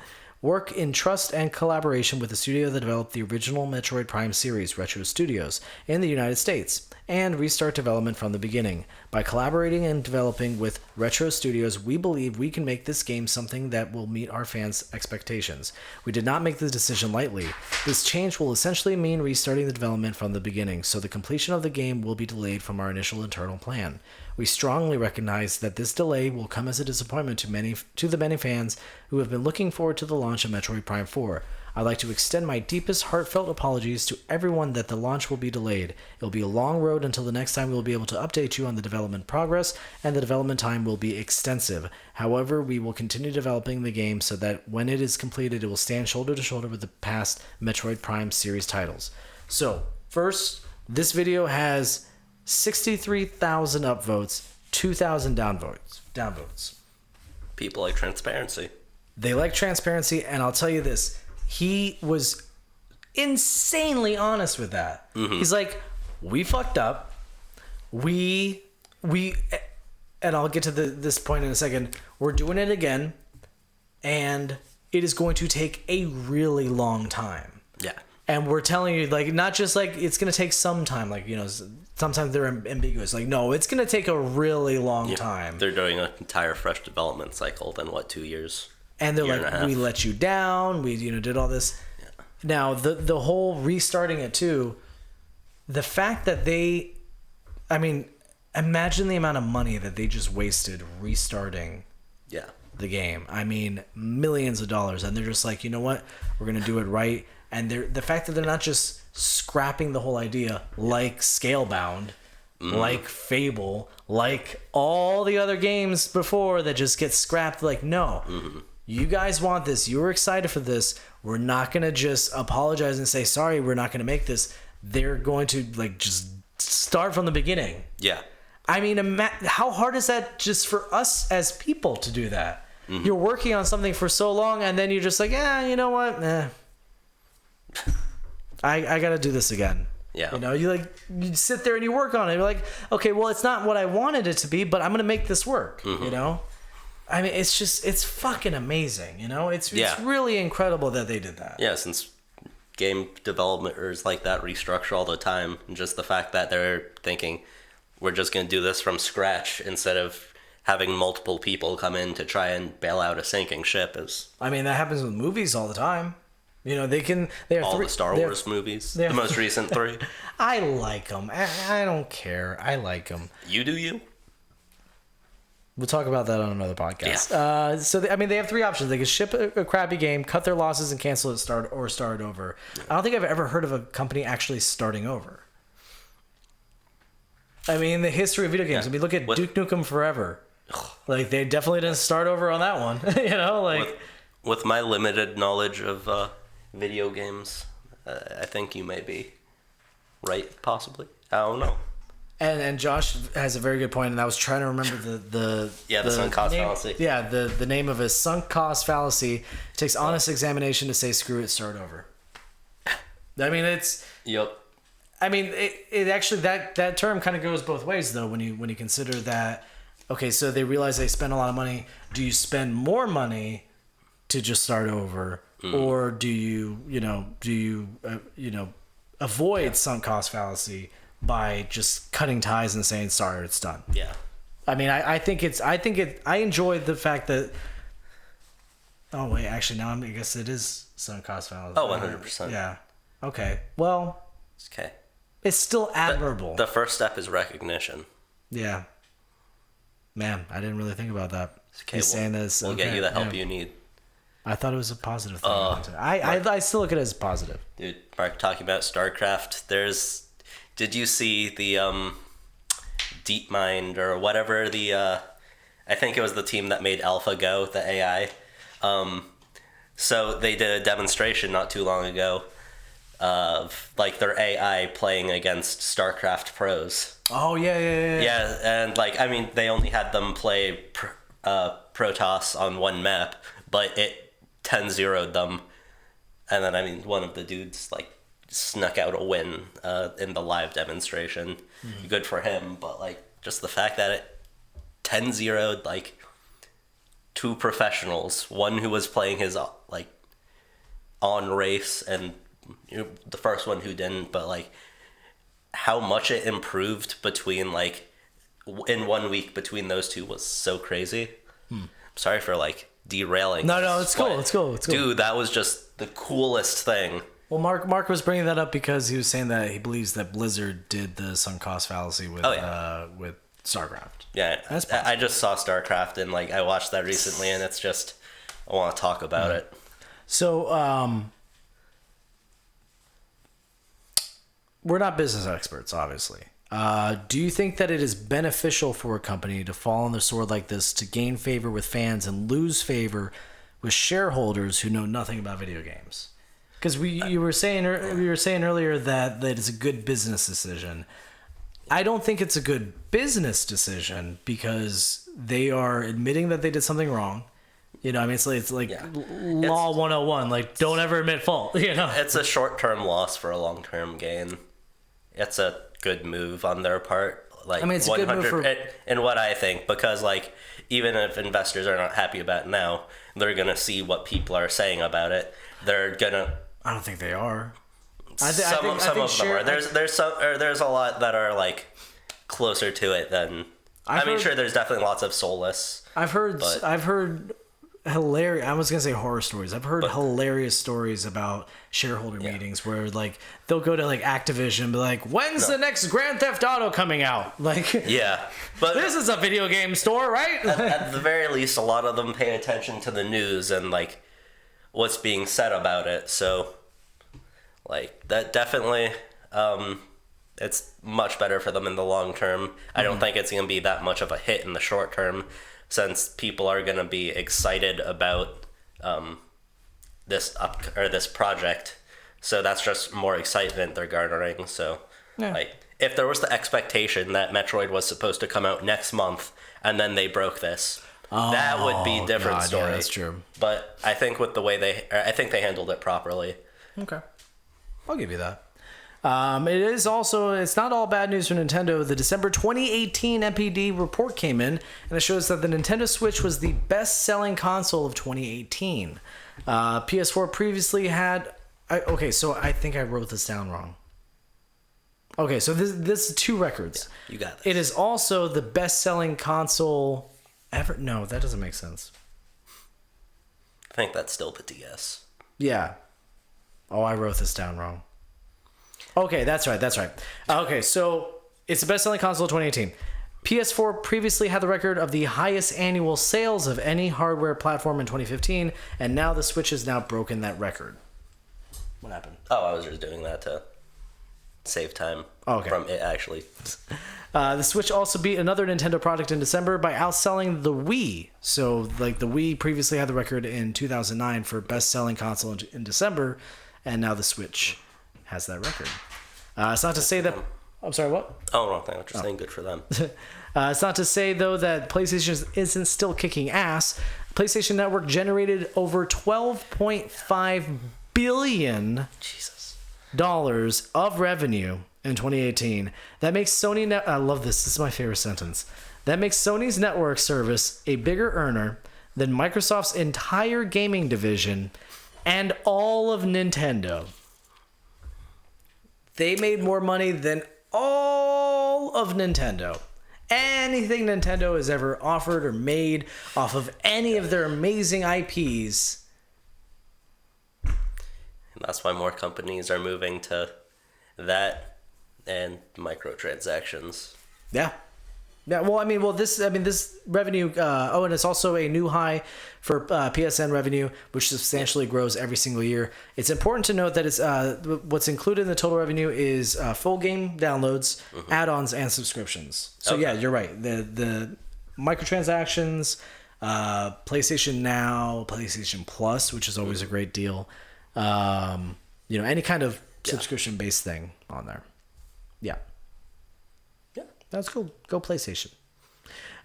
work in trust and collaboration with the studio that developed the original Metroid Prime series, Retro Studios, in the United States, and restart development from the beginning. By collaborating and developing with Retro Studios, we believe we can make this game something that will meet our fans' expectations. We did not make this decision lightly. This change will essentially mean restarting the development from the beginning, so the completion of the game will be delayed from our initial internal plan. We strongly recognize that this delay will come as a disappointment to the many fans who have been looking forward to the launch of Metroid Prime 4. I'd like to extend my deepest heartfelt apologies to everyone that the launch will be delayed. It will be a long road until the next time we will be able to update you on the development progress, and the development time will be extensive. However, we will continue developing the game so that when it is completed, it will stand shoulder to shoulder with the past Metroid Prime series titles. So, first, this video has 63,000 upvotes, 2,000 downvotes. People like transparency. They like transparency, and I'll tell you this. He was insanely honest with that. He's like, we fucked up. We, and I'll get to this point in a second. We're doing it again, and it is going to take a really long time. Yeah. And we're telling you, like, not just like it's going to take some time, like, you know, sometimes they're ambiguous. Like, no, it's going to take a really long time. They're doing an entire fresh development cycle than 2 years? And they're like, we let you down. We, did all this. Yeah. Now, the whole restarting it too, the fact that imagine the amount of money that they just wasted restarting the game. I mean, millions of dollars. And they're just like, you know what? We're going to do it right. And the fact that they're not just scrapping the whole idea like Scalebound, like Fable, like all the other games before that just get scrapped. Like, no, you guys want this. You were excited for this. We're not going to just apologize and say, sorry, we're not going to make this. They're going to like just start from the beginning. Yeah. I mean, how hard is that just for us as people to do that? You're working on something for so long and then you're just like, you know what? I got to do this again. Yeah. You sit there and you work on it. You're like, okay, well, it's not what I wanted it to be, but I'm going to make this work, I mean, it's fucking amazing, It's really incredible that they did that. Yeah, since game developers like that restructure all the time, and just the fact that they're thinking, we're just going to do this from scratch instead of having multiple people come in to try and bail out a sinking ship is... I mean, that happens with movies all the time. They have the Star Wars movies, the most recent 3. I like them. I don't care. I like them. You do you? We'll talk about that on another podcast. Yeah. They have 3 options. They can ship a crappy game, cut their losses, and cancel it, start over. I don't think I've ever heard of a company actually starting over. I mean, the history of video games. Yeah. Look at Duke Nukem Forever. Like, they definitely didn't start over on that one. With my limited knowledge of video games, I think you may be right, possibly. I don't know. And Josh has a very good point, and I was trying to remember the sunk cost fallacy. Yeah, the name of a sunk cost fallacy. It takes honest examination to say screw it, start over. I mean, it's... Yep. I mean, it actually, that term kind of goes both ways, though, when you consider that, okay, so they realize they spend a lot of money. Do you spend more money to just start over? Or do you avoid sunk cost fallacy by just cutting ties and saying, sorry, it's done? Yeah. I mean, I enjoy the fact that, oh wait, actually now I guess it is sunk cost fallacy. Oh, 100%. Yeah. Okay. Well, okay. It's still admirable. The first step is recognition. Yeah. Man, I didn't really think about that. Okay, He's saying this. We'll get you the help you need. I thought it was a positive thing. I still look at it as positive. Dude, Mark, talking about StarCraft, did you see the DeepMind or whatever I think it was the team that made AlphaGo, the AI. So they did a demonstration not too long ago of like their AI playing against StarCraft pros. Oh yeah. Yeah, and they only had them play Protoss on one map, but it 10-0'd them, and then one of the dudes snuck out a win in the live demonstration. Good for him, but just the fact that it 10-0'd 2 professionals, one who was playing his on race and the first one who didn't, but like how much it improved between like in 1 week between those two was so crazy. Sorry for like derailing. No, it's cool. It's cool. Dude, that was just the coolest thing. Well, Mark was bringing that up because he was saying that he believes that Blizzard did the sunk cost fallacy with with StarCraft. Yeah, I just saw StarCraft and like I watched that recently, and it's just I want to talk about it. So, we're not business experts, obviously. Do you think that it is beneficial for a company to fall on the sword like this to gain favor with fans and lose favor with shareholders who know nothing about video games? Because we were saying earlier that it's a good business decision. I don't think it's a good business decision because they are admitting that they did something wrong. You know, I mean, it's like law 101. Like, don't ever admit fault. You know, it's a short-term loss for a long-term gain. It's a good move on their part. Like, I mean, it's a good move in what I think, because like even if investors are not happy about it now, they're gonna see what people are saying about it. They're gonna. I don't think they are. Some of them are. There's a lot that are like closer to it than. Sure, there's definitely lots of soulless. I've heard hilarious. I was gonna say horror stories. I've heard hilarious stories about shareholder meetings where like they'll go to like Activision and be like, "When's the next Grand Theft Auto coming out?" Like, but this is a video game store, right? at the very least, a lot of them pay attention to the news and like what's being said about it. So, like that definitely, it's much better for them in the long term. I don't think it's gonna be that much of a hit in the short term, since people are going to be excited about this project. So that's just more excitement they're garnering. So like if there was the expectation that Metroid was supposed to come out next month and then they broke this, that would be a different story. Yeah, that's true. But I think with the way I think they handled it properly. Okay. I'll give you that. It's not all bad news for Nintendo. The December 2018 NPD report came in, and it shows that the Nintendo Switch was the best-selling console of 2018. PS4 previously had... so I think I wrote this down wrong. Okay, so this is two records. Yeah, you got this. It is also the best-selling console ever... No, that doesn't make sense. I think that's still the DS. Yeah. Oh, I wrote this down wrong. Okay, that's right. Okay, so it's the best-selling console of 2018. PS4 previously had the record of the highest annual sales of any hardware platform in 2015, and now the Switch has now broken that record. What happened? Oh, I was just doing that to save time from it, actually. The Switch also beat another Nintendo product in December by outselling the Wii. So, like, the Wii previously had the record in 2009 for best-selling console in December, and now the Switch has that record. It's not to say that... I'm sorry, what? Oh, wrong thing. I was just saying good for them. It's not to say, though, that PlayStation isn't still kicking ass. PlayStation Network generated over $12.5 billion of revenue in 2018. That makes Sony... I love this. This is my favorite sentence. That makes Sony's network service a bigger earner than Microsoft's entire gaming division and all of Nintendo. They made more money than all of Nintendo. Anything Nintendo has ever offered or made off of any of their amazing IPs. And that's why more companies are moving to that and microtransactions. Yeah. Yeah, this revenue, and it's also a new high for PSN revenue, which substantially grows every single year. It's important to note that it's what's included in the total revenue is full game downloads, add-ons, and subscriptions. So yeah, you're right. The microtransactions, PlayStation Now, PlayStation Plus, which is always a great deal. Any kind of subscription-based thing on there. Yeah. That's cool. Go PlayStation.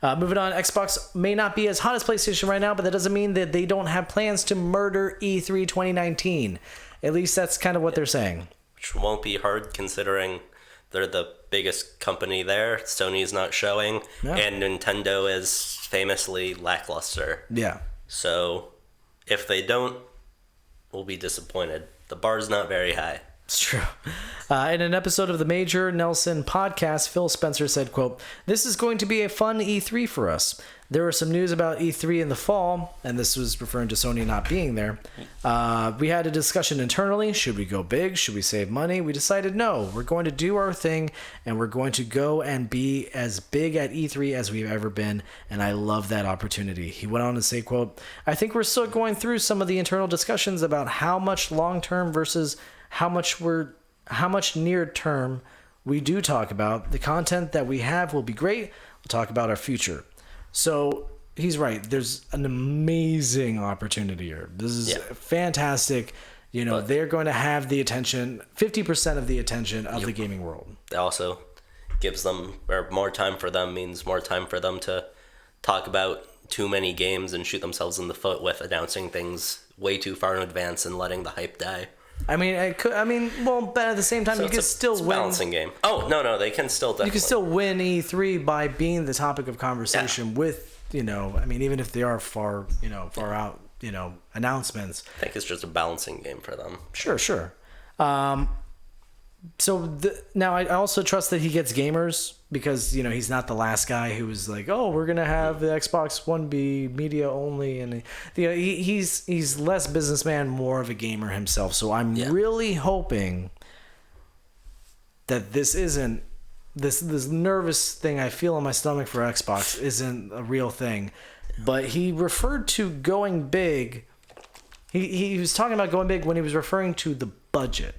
Moving on, Xbox may not be as hot as PlayStation right now, but that doesn't mean that they don't have plans to murder E3 2019. At least that's kind of what they're saying. Which won't be hard considering they're the biggest company there. Sony's not showing, and Nintendo is famously lackluster. Yeah. So if they don't will be disappointed. The bar's not very high. It's true. In an episode of the Major Nelson podcast, Phil Spencer said, quote, "This is going to be a fun E3 for us. There was some news about E3 in the fall," and this was referring to Sony not being there. "We had a discussion internally. Should we go big? Should we save money? We decided no. We're going to do our thing, and we're going to go and be as big at E3 as we've ever been, and I love that opportunity." He went on to say, quote, "I think we're still going through some of the internal discussions about how much long-term versus how much near term we do talk about. The content that we have will be great. We'll talk about our future." So he's right. There's an amazing opportunity here. This is fantastic. They're going to have the attention, 50% of the attention of the gaming world. It also gives them, or more time for them means more time for them to talk about too many games and shoot themselves in the foot with announcing things way too far in advance and letting the hype die. I mean, but at the same time, So you can still it's a win. Balancing game. Oh, no, they can still definitely. You can still win E3 by being the topic of conversation with, even if they are far out, announcements. I think it's just a balancing game for them. Sure. Now I also trust that he gets gamers because, he's not the last guy who was like, oh, we're going to have the Xbox One be media only. And he's less businessman, more of a gamer himself. So I'm really hoping that this isn't, this nervous thing I feel in my stomach for Xbox isn't a real thing. But he referred to going big. He was talking about going big when he was referring to the budget.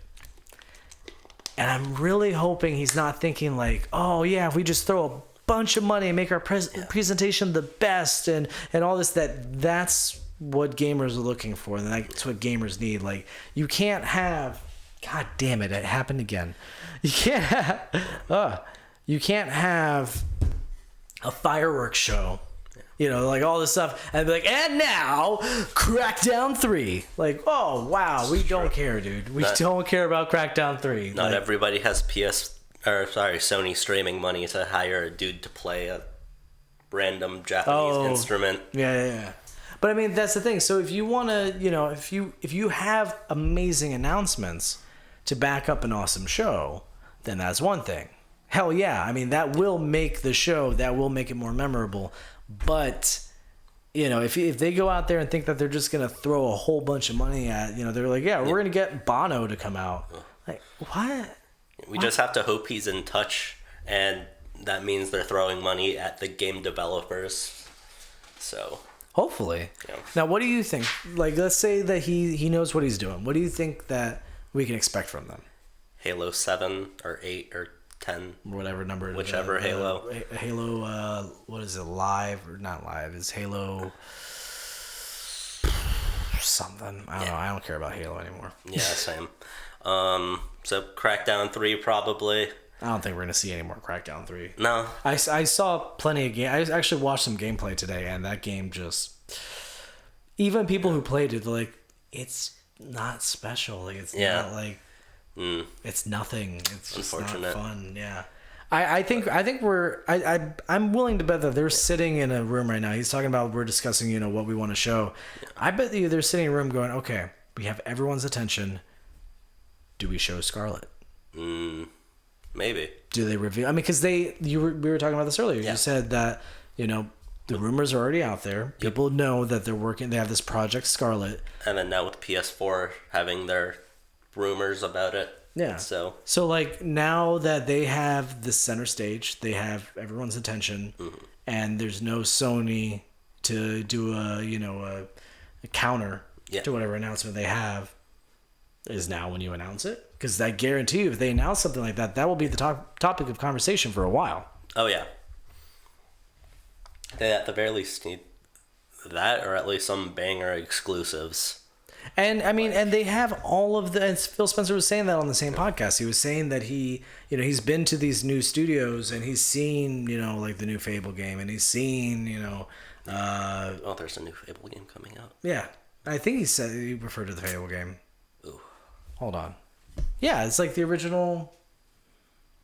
And I'm really hoping he's not thinking like, oh, yeah, if we just throw a bunch of money and make our presentation the best and all this, that's what gamers are looking for. And that's what gamers need. Like, you can't have... God damn it, it happened again. You can't have a fireworks show. Like all this stuff, and be like, and now, Crackdown 3. Like, oh, wow, we don't care, dude. We don't care about Crackdown 3. Not everybody has Sony streaming money to hire a dude to play a random Japanese instrument. Yeah. But I mean, that's the thing. So if you want to, if you have amazing announcements to back up an awesome show, then that's one thing. Hell yeah. I mean, that will make the show, that will make it more memorable. But, if they go out there and think that they're just going to throw a whole bunch of money at, they're like, we're going to get Bono to come out. Like, what? We just have to hope he's in touch, and that means they're throwing money at the game developers. So... Hopefully. Yeah. Now, what do you think? Like, let's say that he knows what he's doing. What do you think that we can expect from them? Halo 7 or 8 or 10. Whatever number. Whichever Halo. Halo, what is it, live or not live? Is Halo something? I don't know. I don't care about Halo anymore. Yeah, same. So Crackdown 3 probably. I don't think we're going to see any more Crackdown 3. No. I saw plenty of game. I actually watched some gameplay today, and that game just... Even people who played it, they're like, it's not special. Like, it's not like... It's nothing. It's just not fun. Yeah. I think I'm willing to bet that they're sitting in a room right now. He's talking about we're discussing, what we want to show. I bet you they're sitting in a room going, okay, we have everyone's attention. Do we show Scarlet? Maybe. Do they reveal? I mean, because we were talking about this earlier. Yeah. You said that, the rumors are already out there. People know that they're working. They have this Project Scarlet. And then now with PS4 having their rumors about it. Yeah. So like now that they have the center stage, they have everyone's attention, and there's no Sony to do a counter to whatever announcement they have. Is now when you announce it, because I guarantee you, if they announce something like that, that will be the topic of conversation for a while. Oh yeah. They at the very least need that, or at least some banger exclusives. And I mean, and they have all of the. And Phil Spencer was saying that on the same podcast. He was saying that he's been to these new studios and he's seen, like the new Fable game, and he's seen, there's a new Fable game coming out. Yeah, I think he referred to the Fable game. Ooh. Hold on. Yeah, it's like the original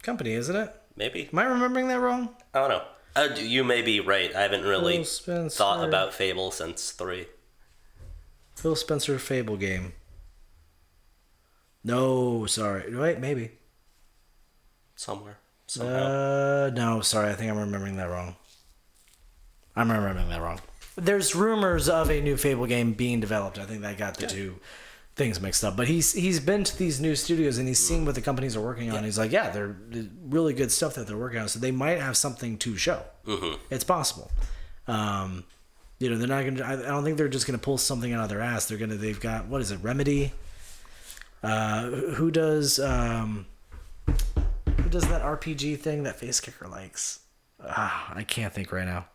company, isn't it? Maybe. Am I remembering that wrong? I don't know. You may be right. I haven't really thought about Fable since 3. Phil Spencer Fable game. No, sorry. Wait, maybe. Somewhere. Somehow. No, sorry. I think I'm remembering that wrong. There's rumors of a new Fable game being developed. I think that got the two things mixed up. But he's been to these new studios and he's seen what the companies are working on. He's like, yeah, they're really good stuff that they're working on. So they might have something to show. Mm-hmm. It's possible. They're not gonna. I don't think they're just gonna pull something out of their ass. They've got, what is it, Remedy? Who does that RPG thing that Face Kicker likes? I can't think right now.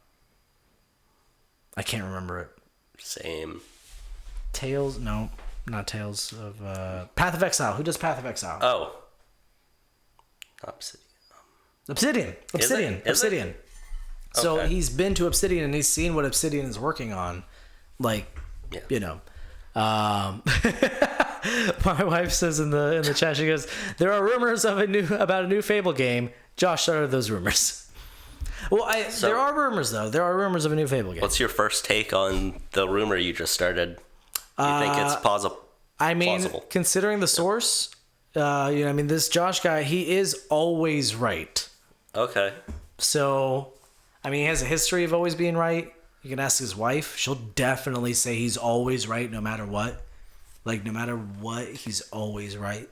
I can't remember it. Same. Tales? No, not Tales of Path of Exile. Who does Path of Exile? Oh. Obsidian. Is it? So Okay. he's been to Obsidian and he's seen what Obsidian is working on. My wife says in the chat, she goes, "There are rumors about a new Fable game. Josh started those rumors." Well, there are rumors though. There are rumors of a new Fable game. What's your first take on the rumor you just started? You think it's plausible? Considering the source, this Josh guy, he is always right. Okay. So, he has a history of always being right. You can ask his wife; she'll definitely say he's always right, no matter what. Like, no matter what, he's always right.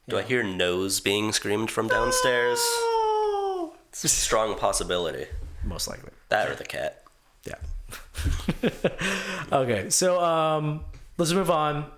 Do I hear nose being screamed from downstairs? Oh! It's a strong possibility. Most likely. That or the cat. Yeah. Okay, so let's move on.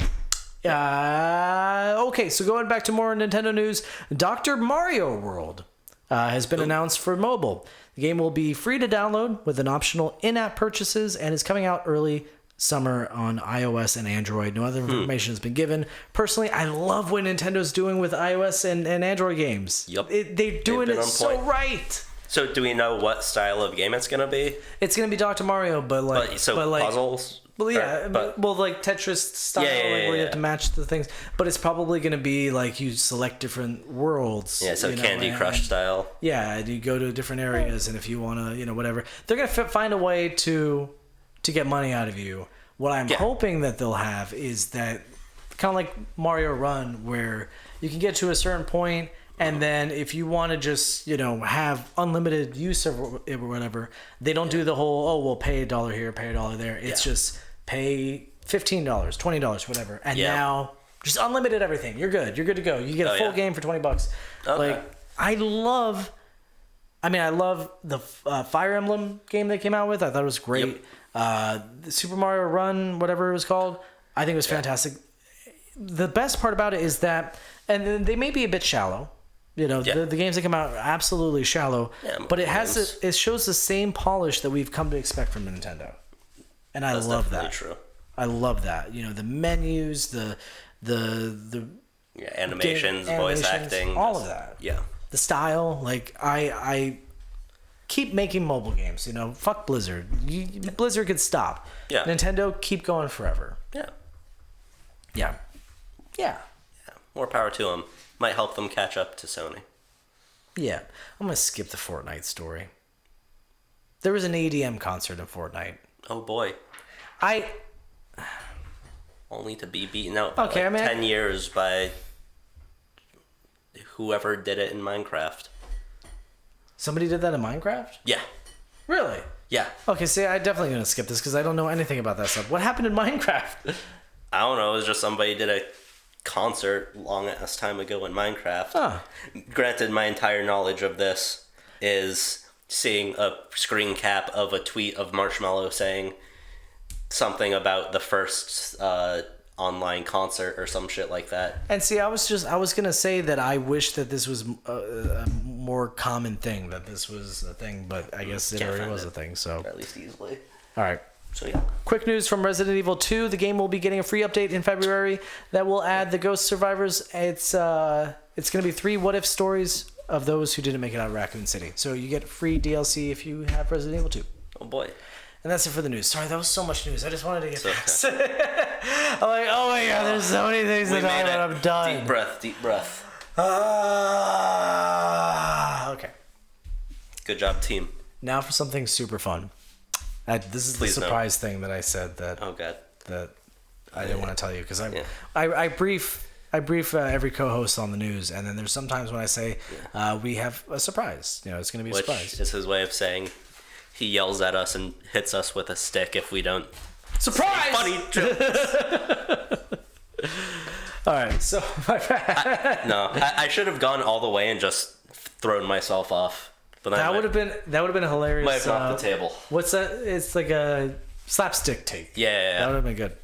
Okay, so going back to more Nintendo news, Dr. Mario World has been announced for mobile. The game will be free to download with an optional in-app purchases and is coming out early summer on iOS and Android. No other information has been given. Personally, I love what Nintendo's doing with iOS and Android games. Yep. They're doing it so right. So do we know what style of game it's going to be? It's going to be Dr. Mario, but puzzles? Well, yeah, like Tetris style, where you have to match the things. But it's probably going to be like you select different worlds. Yeah, so Candy Crush style. Yeah, and you go to different areas, and if you want to, whatever, they're going to find a way to get money out of you. What I'm hoping that they'll have is that kind of like Mario Run, where you can get to a certain point, and then if you want to just, have unlimited use of it or whatever, they don't do the whole, pay $1 here, pay $1 there. It's just pay $15, $20, whatever. And now just unlimited everything. You're good. You're good to go. You get a full game for $20. Okay. I love the Fire Emblem game they came out with. I thought it was great. The Super Mario Run, whatever it was called, I think it was fantastic. The best part about it is that, and they may be a bit shallow, the games that come out are absolutely shallow, but it shows the same polish that we've come to expect from Nintendo, and I love that. True. I love that. The menus, the animations, voice acting, all of that. Yeah, the style. Like I keep making mobile games. Fuck Blizzard. Blizzard could stop. Yeah. Nintendo, keep going forever. Yeah. More power to them. Might help them catch up to Sony. Yeah. I'm gonna skip the Fortnite story. There was an EDM concert in Fortnite. Oh boy. Only to be beaten out by 10 years by whoever did it in Minecraft. Somebody did that in Minecraft? Yeah. Really? Yeah. Okay, see, I'm definitely going to skip this because I don't know anything about that stuff. What happened in Minecraft? I don't know. It was just somebody did a concert long ass time ago in Minecraft. Huh. Granted, my entire knowledge of this is seeing a screen cap of a tweet of Marshmallow saying something about the first online concert or some shit like that. And see, I was gonna say that I wish that this was a more common thing, that this was a thing, but I guess it already was a thing. So at least easily. All right. So yeah. Quick news from Resident Evil 2: the game will be getting a free update in February that will add the Ghost Survivors. It's gonna be 3 what if stories of those who didn't make it out of Raccoon City. So you get free DLC if you have Resident Evil 2. Oh boy. And that's it for the news. Sorry, that was so much news. I just wanted to get past it. I'm like, oh my god, there's so many things to talk about. I'm done. Deep breath. Okay. Good job, team. Now for something super fun. This is the surprise thing that I said that. Oh god. That I didn't want to tell you because I brief every co-host on the news, and then there's sometimes when I say we have a surprise. It's going to be a Which surprise. is his way of saying he yells at us and hits us with a stick if we don't. Surprise! Funny jokes. All right, so I should have gone all the way and just thrown myself off. But that would have been hilarious. Might have been off the table. What's that? It's like a slapstick take. Yeah. That would have been good.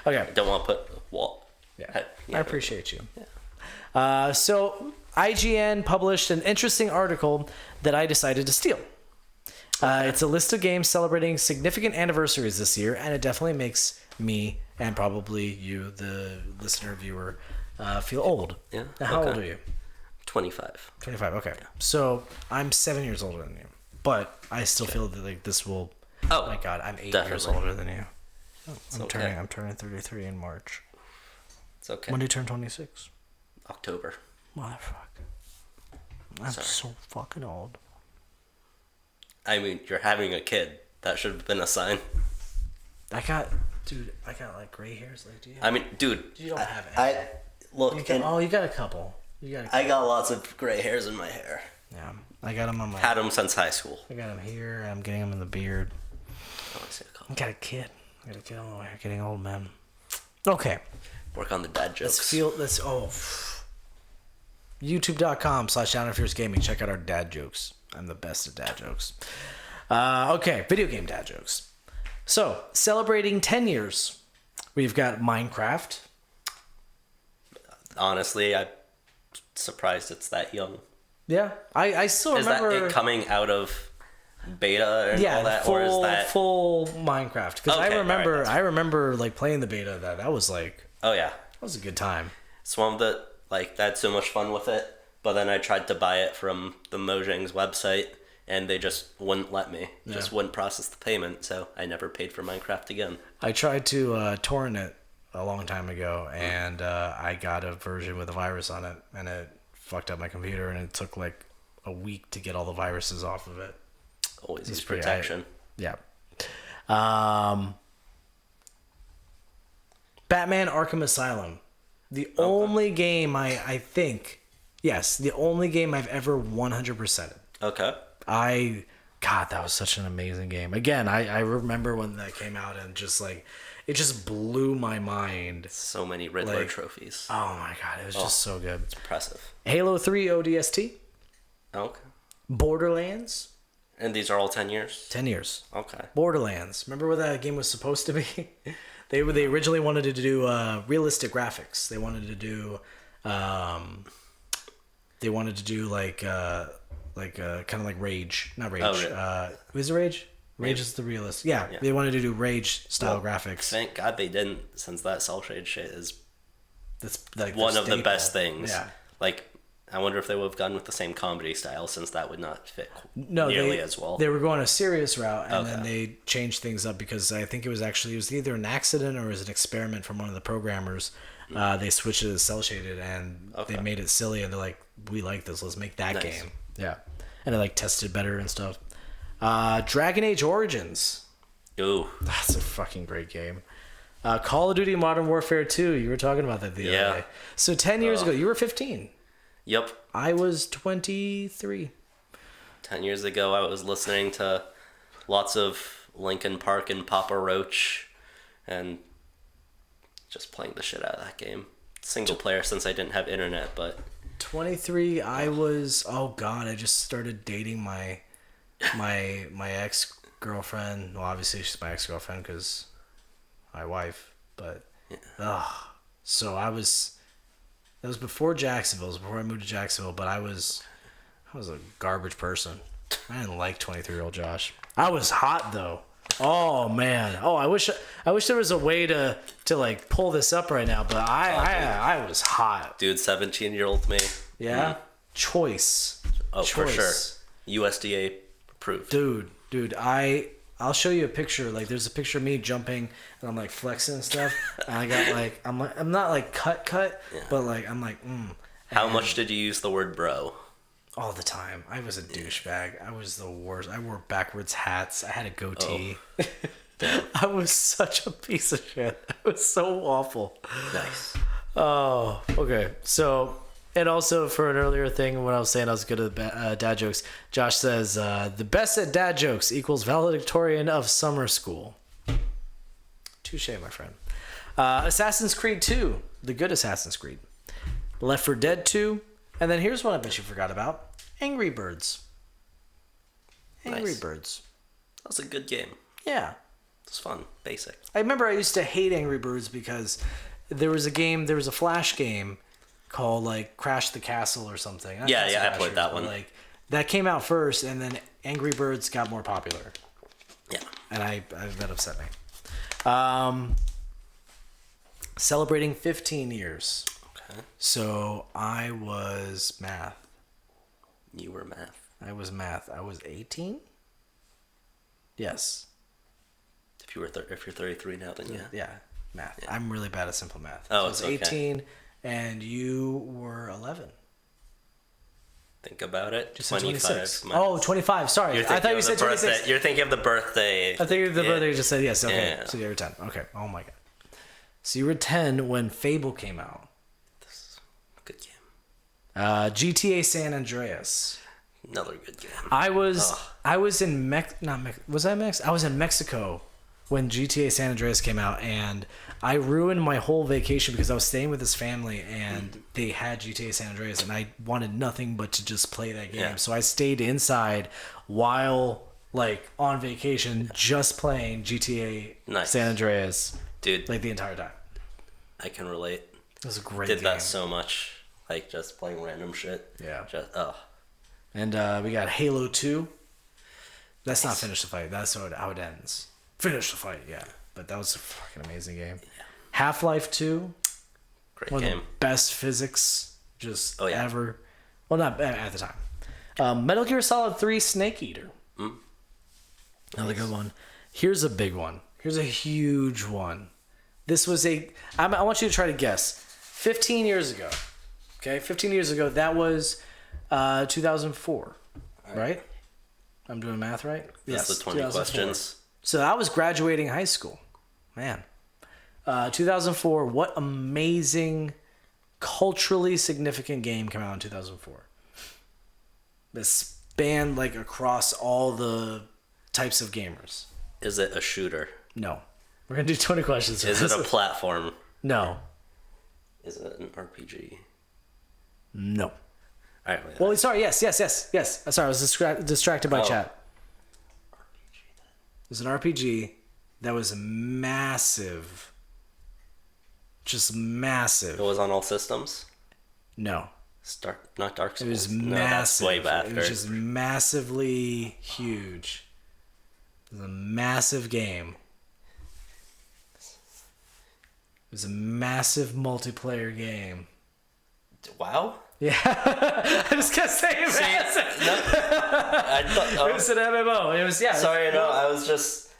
Okay. Don't want to put wall. Yeah. I appreciate you. Yeah. So IGN published an interesting article that I decided to steal. It's a list of games celebrating significant anniversaries this year, and it definitely makes me and probably you, the listener viewer, feel old. Yeah. Now, how old are you? 25. 25. Okay. Yeah. So I'm 7 years older than you, but I still feel that like this will. Oh my God! I'm 8 years older than you. I'm turning 33 in March. It's okay. When do you turn 26? October. Motherfucker. I'm so fucking old. I mean, you're having a kid. That should have been a sign. I got like gray hairs. Like, do you? I mean, dude. You don't have any. You got a couple. I got lots of gray hairs in my hair. Yeah, I got them on my. Had them since high school. I got them here. I'm getting them in the beard. I got a kid. Oh, you're getting old, man. Okay. Work on the dad jokes. YouTube.com/DownOnFierceGaming. Check out our dad jokes. I'm the best at dad jokes. Okay, video game dad jokes. So, celebrating 10 years, we've got Minecraft. Honestly, I'm surprised it's that young. Yeah, I still remember. Is that it coming out of beta and all that, or is that full Minecraft? Because okay, I remember like playing the beta. That was like. Oh yeah, that was a good time. It's one of the I had so much fun with it, but then I tried to buy it from the Mojang's website, and they just wouldn't let me. Just wouldn't process the payment, so I never paid for Minecraft again. I tried to torrent it a long time ago, and I got a version with a virus on it, and it fucked up my computer, and it took like a week to get all the viruses off of it. Always use protection. Yeah. Batman Arkham Asylum. The only game I think, yes, the only game I've ever 100%ed. Okay. God, that was such an amazing game. Again, I remember when that came out and just like, it just blew my mind. So many Riddler trophies. Oh my God, it was just so good. It's impressive. Halo 3 ODST. Okay. Borderlands. And these are all 10 years? 10 years. Okay. Borderlands. Remember what that game was supposed to be? They originally wanted to do realistic graphics. They wanted to do like kind of like Rage, not Rage. Oh, really? Was it Rage? Rage is the realist. Yeah, they wanted to do Rage style graphics. Thank God they didn't, since that cell shade shit is that's like one of the best things. Yeah. Like, I wonder if they would have gone with the same comedy style, since that would not fit nearly as well. They were going a serious route, and then they changed things up because I think it was either an accident or it was an experiment from one of the programmers. They switched it to cell shaded, and they made it silly, and they're like, "We like this. Let's make that game." Yeah, and it like tested better and stuff. Dragon Age Origins. Ooh, that's a fucking great game. Call of Duty Modern Warfare 2. You were talking about that the other day. So 10 years ago, you were 15. Yep. I was 23. 10 years ago, I was listening to lots of Linkin Park and Papa Roach and just playing the shit out of that game. Single player, since I didn't have internet, but... 23, I was... Oh, God, I just started dating my ex-girlfriend. Well, obviously, she's my ex-girlfriend because my wife, but... So I was... That was before Jacksonville. It was before I moved to Jacksonville, but I was a garbage person. I didn't like 23-year-old Josh. I was hot though. Oh man. Oh, I wish there was a way to like pull this up right now, but I was hot. Dude, 17-year-old me. Yeah. Choice. Oh, for sure. USDA approved. Dude, I'll show you a picture. Like, there's a picture of me jumping, and I'm like flexing and stuff. And I got like, I'm not like cut, but like I'm like. How much did you use the word bro? All the time. I was a douchebag. I was the worst. I wore backwards hats. I had a goatee. Oh. I was such a piece of shit. I was so awful. Nice. Oh, okay. So, and also for an earlier thing, when I was saying I was good at dad jokes, Josh says, the best at dad jokes equals valedictorian of summer school. Touche, my friend. Assassin's Creed 2, the good Assassin's Creed. Left 4 Dead 2, and then here's one I bet you forgot about. Angry Birds. Angry Birds. That was a good game. Yeah. It was fun. Basic. I remember I used to hate Angry Birds because there was a Flash game called like Crash the Castle or something. Yeah, I played that one. Like that came out first, and then Angry Birds got more popular. Yeah. And that upset me. Celebrating 15 years. Okay. So I was math. You were math. I was math. I was 18? Yes. If you're 33 now, then yeah. Yeah, math. Yeah. I'm really bad at simple math. Oh, so I was okay. 18, and you were 11. Think about it. Just 25. Oh, 25. Sorry. I thought you said 26. You're thinking of the birthday. I think the birthday you just said yes. Okay. Yeah. So you were 10. Okay. Oh my god. So you were 10 when Fable came out. This is a good game. GTA San Andreas. Another good game. I was in Mexico when GTA San Andreas came out, and I ruined my whole vacation because I was staying with this family and they had GTA San Andreas, and I wanted nothing but to just play that game. Yeah. So I stayed inside while like on vacation, just playing GTA San Andreas. Dude, like the entire time. I can relate. It was a great game. Did that so much. Like just playing random shit. Yeah. And we got Halo 2. That's not Finish the Fight. That's how it ends. Finish the Fight, yeah. But that was a fucking amazing game. Yeah. Half-Life 2. Great one game. Of the best physics yeah. ever. Well, not at the time. Metal Gear Solid 3 Snake Eater. Another good one. Here's a big one. Here's a huge one. This was I want you to try to guess. 15 years ago. Okay, 15 years ago. That was 2004. Right? I'm doing math right? Yes. The 20 questions. So I was graduating high school. Man. 2004. What amazing, culturally significant game came out in 2004? That spanned like across all the types of gamers. Is it a shooter? No. We're going to do 20 questions. Is it a platform? No. Is it an RPG? No. All right. Wait, well, sorry. Yes. Sorry, I was distracted by chat. RPG then. It was an RPG that was massive. Just massive. It was on all systems? No. Not Dark Souls. It was no, massive. That's way back. It was just massively huge. It was a massive game. It was a massive multiplayer game. WoW? Yeah. I was gonna say massive. No, I thought, It was an MMO. It was Sorry, no. I was just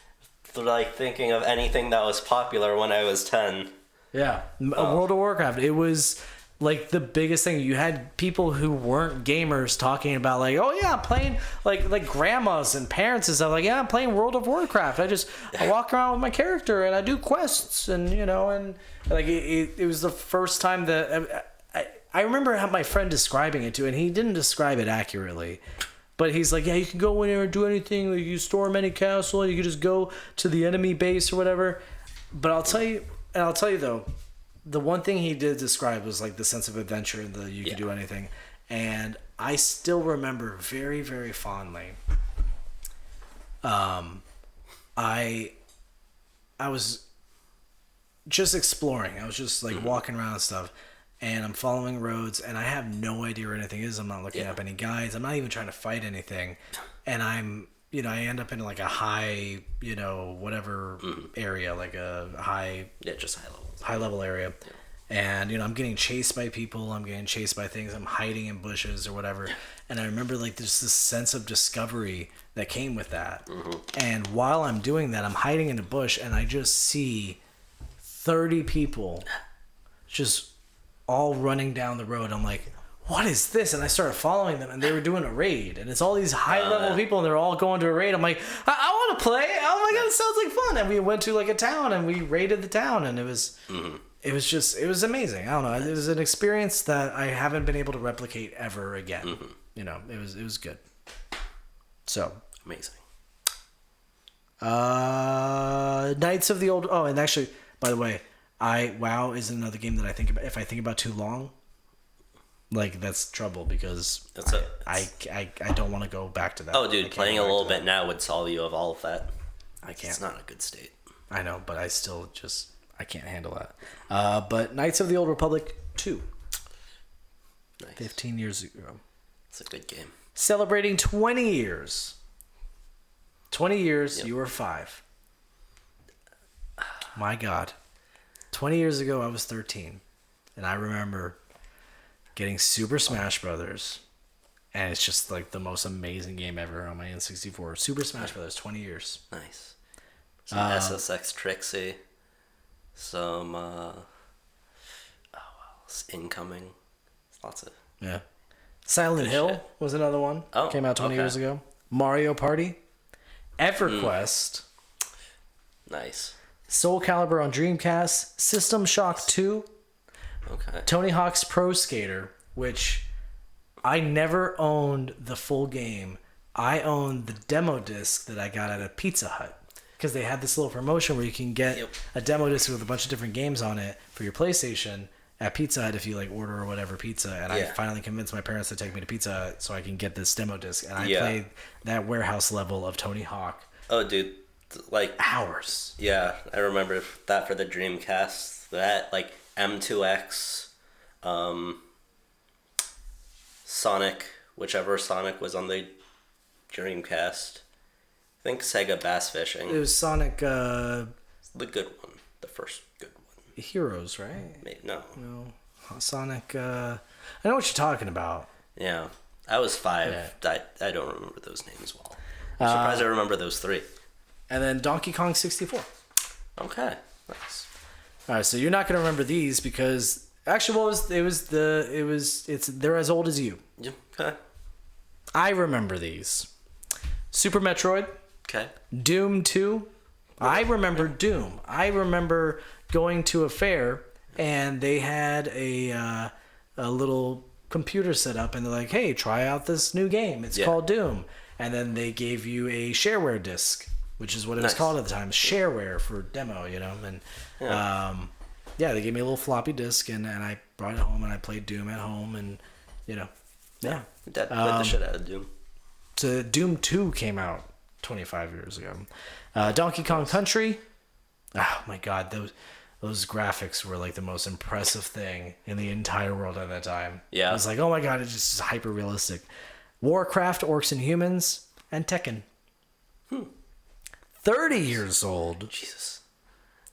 like thinking of anything that was popular when I was 10. Yeah, World of Warcraft. It was like the biggest thing. You had people who weren't gamers talking about like, oh yeah, I'm playing like grandmas and parents and stuff. Like, yeah, I'm playing World of Warcraft. I walk around with my character and I do quests and and like it was the first time that I remember how my friend describing it to, and he didn't describe it accurately. But he's like, yeah, you can go in there and do anything. Like, you storm any castle, and you can just go to the enemy base or whatever. But I'll tell you though, the one thing he did describe was like the sense of adventure and you could do anything. And I still remember very, very fondly. I was just exploring. I was just like walking around and stuff. And I'm following roads, and I have no idea where anything is. I'm not looking up any guides. I'm not even trying to fight anything. And I'm, I end up in like a high, whatever area, like a high... Yeah, just high level. High level area. Yeah. And, I'm getting chased by people. I'm getting chased by things. I'm hiding in bushes or whatever. And I remember like there's this sense of discovery that came with that. And while I'm doing that, I'm hiding in a bush, and I just see 30 people just... all running down the road. I'm like, what is this? And I started following them, and they were doing a raid, and it's all these high level people, and they're all going to a raid. I'm like, I want to play. Oh my god, it sounds like fun. And we went to like a town, and we raided the town, and it was it was amazing. I don't know. It was an experience that I haven't been able to replicate ever again. Mm-hmm. You know, it was good. So Amazing. Knights of the Old. Oh, and actually, by the way, WoW is another game that I think about. If I think about too long, like that's trouble because I don't want to go back to that. Oh, dude, playing a little bit now would solve you of all of that. I can't. It's not a good state. I know, but I still I can't handle that. But Knights of the Old Republic 2. Nice. 15 years ago. It's a good game. Celebrating 20 years. 20 years, Yep. you were 5. My God. 20 years ago, I was 13. And I remember getting Super Smash Brothers. And it's just like the most amazing game ever on my N64. Super Smash Brothers, 20 years. Nice. Some SSX Trixie. Some, Incoming. Lots of... Yeah. Silent Good Hill shit. was another one. Oh, Came out 20 okay. years ago. Mario Party. EverQuest. Nice. Soul Calibur on Dreamcast. System Shock 2. Okay. Tony Hawk's Pro Skater, which I never owned the full game. I owned the demo disc that I got at a Pizza Hut. Because they had this little promotion where you can get a demo disc with a bunch of different games on it for your PlayStation at Pizza Hut if you like order or whatever pizza. And I finally convinced my parents to take me to Pizza Hut so I can get this demo disc. And I played that warehouse level of Tony Hawk. Oh, dude. Like... Hours. Yeah, I remember that for the Dreamcast. That, like, M2X, Sonic, whichever Sonic was on the Dreamcast. I think Sega Bass Fishing. It was Sonic The good one. The first good one. Heroes, right? Maybe, no. No. Sonic, I know what you're talking about. Yeah. I was 5. Yeah. I don't remember those names well. I'm surprised I remember those 3. And then Donkey Kong 64. Okay. Nice. All right, so you're not going to remember these because actually, they're as old as you. Yeah. Okay. I remember these. Super Metroid, Okay. Doom 2. I remember Doom. I remember going to a fair and they had a little computer set up and they're like, "Hey, try out this new game. It's called Doom." And then they gave you a shareware disc, which is what it was called at the time, shareware for demo, you know. And they gave me a little floppy disk and I brought it home and I played Doom at home and Dad played the shit out of Doom. So Doom 2 came out 25 years ago. Donkey Kong Country. Oh my God, those graphics were like the most impressive thing in the entire world at that time. Yeah. I was like, oh my God, it's just hyper realistic. Warcraft, Orcs and Humans, and Tekken. 30 years old. Jesus.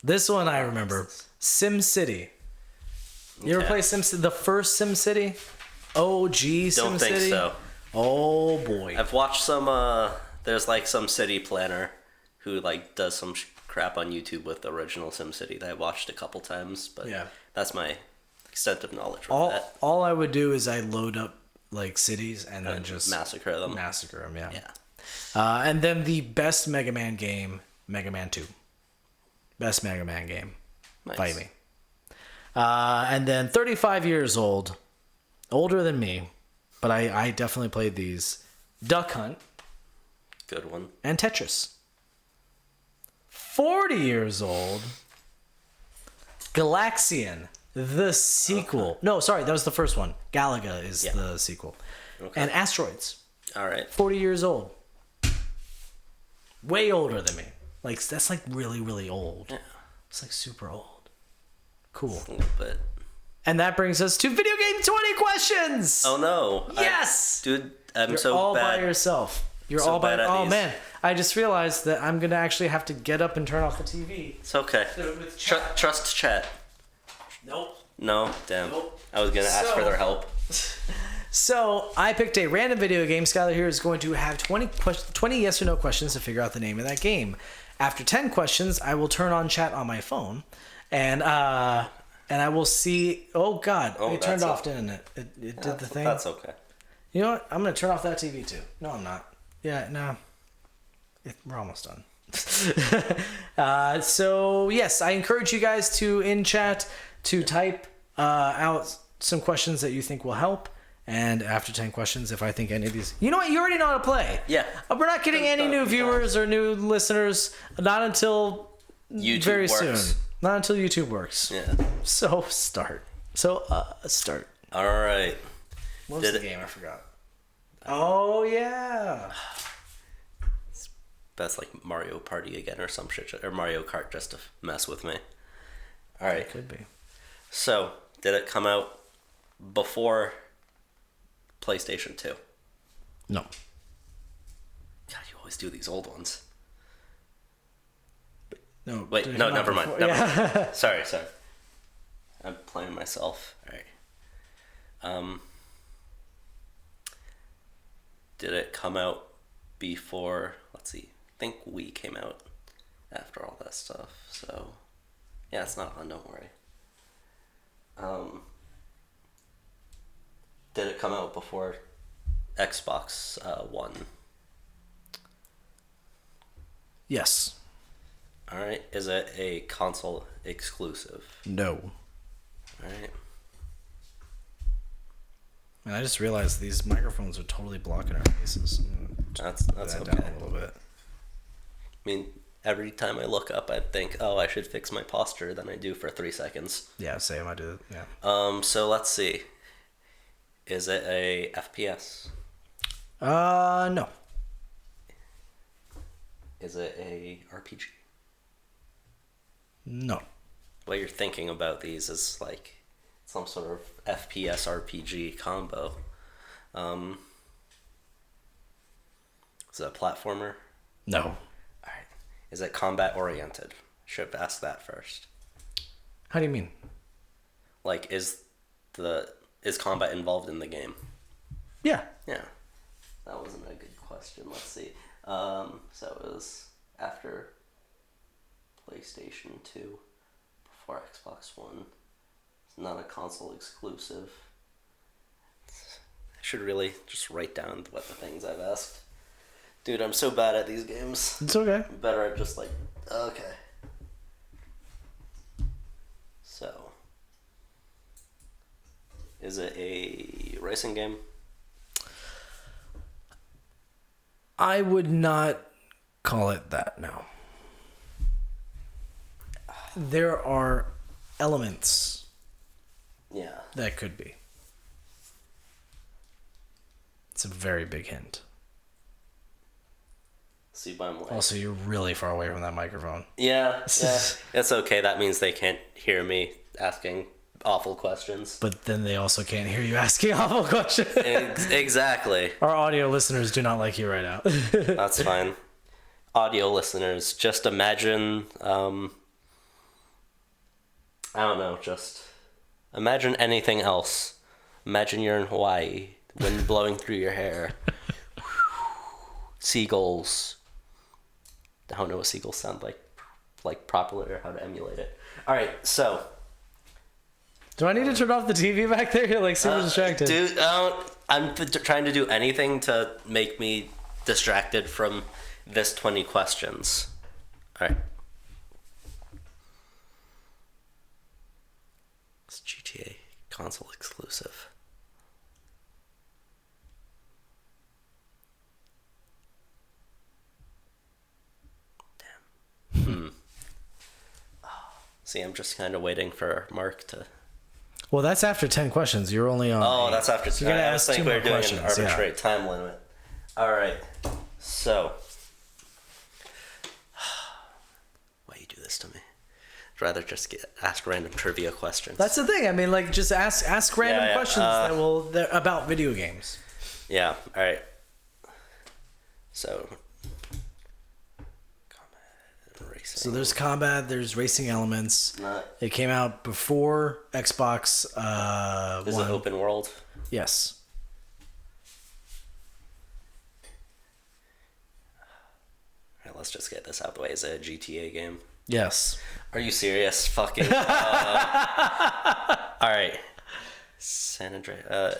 This one I remember. Sim City. You ever play Sim City? The first Sim City? OG Sim City? Don't think so. Oh boy. I've watched some, there's like some city planner who like does some crap on YouTube with the original SimCity that I watched a couple times, but that's my extent of knowledge of that. All I would do is I load up like cities and then just massacre them. Yeah. And then the best Mega Man game, Mega Man 2. Best Mega Man game. Nice. Fight me. And then 35 years old, older than me, but I definitely played these. Duck Hunt. Good one. And Tetris. 40 years old. Galaxian, the sequel. Okay. No, sorry, that was the first one. Galaga is the sequel. Okay. And Asteroids. All right. 40 years old. Way older than me. Like, that's like really, really old. Yeah. It's like super old. Cool. A little bit. And that brings us to video game 20 questions. Oh no. Yes. Dude, I'm You're so all bad. by yourself. You're So all by. bad at Oh these. man, I just realized that I'm gonna actually have to get up and turn off the TV. It's okay. With chat. Trust chat. Nope. No, damn. Nope. I was gonna ask for their help. So I picked a random video game. Skylar here is going to have 20 yes or no questions to figure out the name of that game. After 10 questions, I will turn on chat on my phone, and I will see. Oh God, it turned off, didn't it? It did the thing. That's okay. You know what? I'm gonna turn off that TV too. No, I'm not. Yeah, no. We're almost done. So yes, I encourage you guys to in chat to type out some questions that you think will help. And after 10 questions, if I think any of these... You know what? You already know how to play. Yeah. We're not getting any new viewers or new listeners. Not until YouTube very works. soon. Not until YouTube works. Yeah. So, start. Start. All right. What was the game? I forgot. Oh, yeah. That's like Mario Party again or some shit. Or Mario Kart just to mess with me. All right. It could be. So, did it come out before PlayStation 2? No. God, you always do these old ones. No. Wait, no, never mind. Never mind. Sorry. I'm playing myself. All right. Did it come out before? Let's see. I think Wii came out after all that stuff. So, yeah, it's not on. Don't worry. Did it come out before Xbox One? Yes. All right. Is it a console exclusive? No. All right. And I just realized these microphones are totally blocking our faces. That's That okay. down a little bit. I mean, every time I look up, I think, oh, I should fix my posture. Then I do for 3 seconds. Yeah, same. I do it. Yeah. So let's see. Is it a FPS? No. Is it a RPG? No. What you're thinking about these is like some sort of FPS RPG combo. Is it a platformer? No. All right. Is it combat oriented? Should have asked that first. How do you mean? Like, is combat involved in the game? Yeah. Yeah. That wasn't a good question. Let's see. So it was after PlayStation 2, before Xbox One. It's not a console exclusive. I should really just write down what the things I've asked. Dude, I'm so bad at these games. It's okay. I'm better at just like, okay. So, is it a racing game? I would not call it that, no. There are elements Yeah. that could be. It's a very big hint. See, but I'm like... Also, you're really far away from that microphone. Yeah. That's okay. That means they can't hear me asking awful questions. But then they also can't hear you asking awful questions. Exactly. Our audio listeners do not like you right now. That's fine. Audio listeners, just imagine... I don't know, just... Imagine anything else. Imagine you're in Hawaii, wind blowing through your hair. Seagulls. I don't know what seagulls sound like properly or how to emulate it. All right, so... Do I need to turn off the TV back there? You're like super distracted. Dude, I'm trying to do anything to make me distracted from this 20 questions. All right. It's GTA console exclusive. Damn. See, I'm just kind of waiting for Mark to... Well, that's after 10 questions. You're only on. Oh, that's after 10. You gotta I was ask thinking two we were more doing questions, an arbitrary time limit. All right. So, why you do this to me? I'd rather just ask random trivia questions. That's the thing. I mean, like, just ask random questions that about video games. Yeah. All right. So, combat, racing. So there's combat. There's racing elements. It came out before Xbox Is One. it open world? Yes. All right, let's just get this out the way. Is it a GTA game? Yes. Are you serious? Fucking. All right. San Andreas.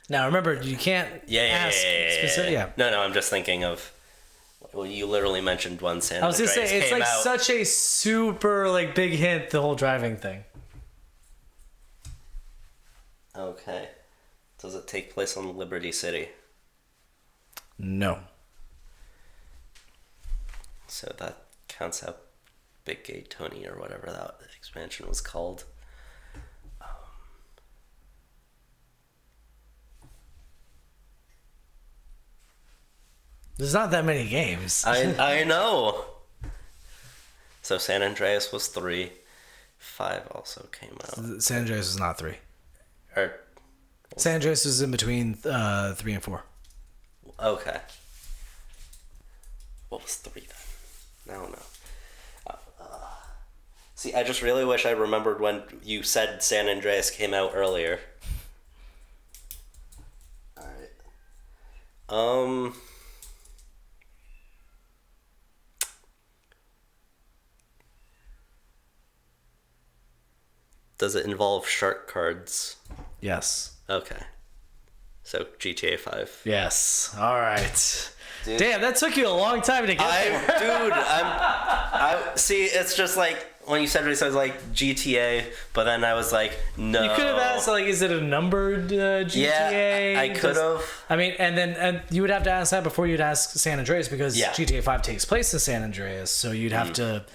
Now remember, you can't ask specific. Yeah. No, I'm just thinking of. Well, you literally mentioned one San I was Andreas gonna say it's came like out. such a super like big hint. The whole driving thing. Okay. Does it take place on Liberty City? No. So that counts out Big Gay Tony or whatever that expansion was called. There's not that many games. I know. So San Andreas was 3. 5 also came out. San Andreas is not 3. Or, San Andreas is in between 3 and 4. okay. What was 3 then? I don't know. See, I just really wish I remembered when you said San Andreas came out earlier. Alright. Does it involve shark cards? Yes. Okay. So GTA 5. Yes. All right. Dude. Damn, that took you a long time to get there. I see. It's just like when you said it, I was like GTA, but then I was like, no. You could have asked, like, is it a numbered GTA? Yeah, I could have. I mean, and you would have to ask that before you'd ask San Andreas because GTA 5 takes place in San Andreas, so you'd have to.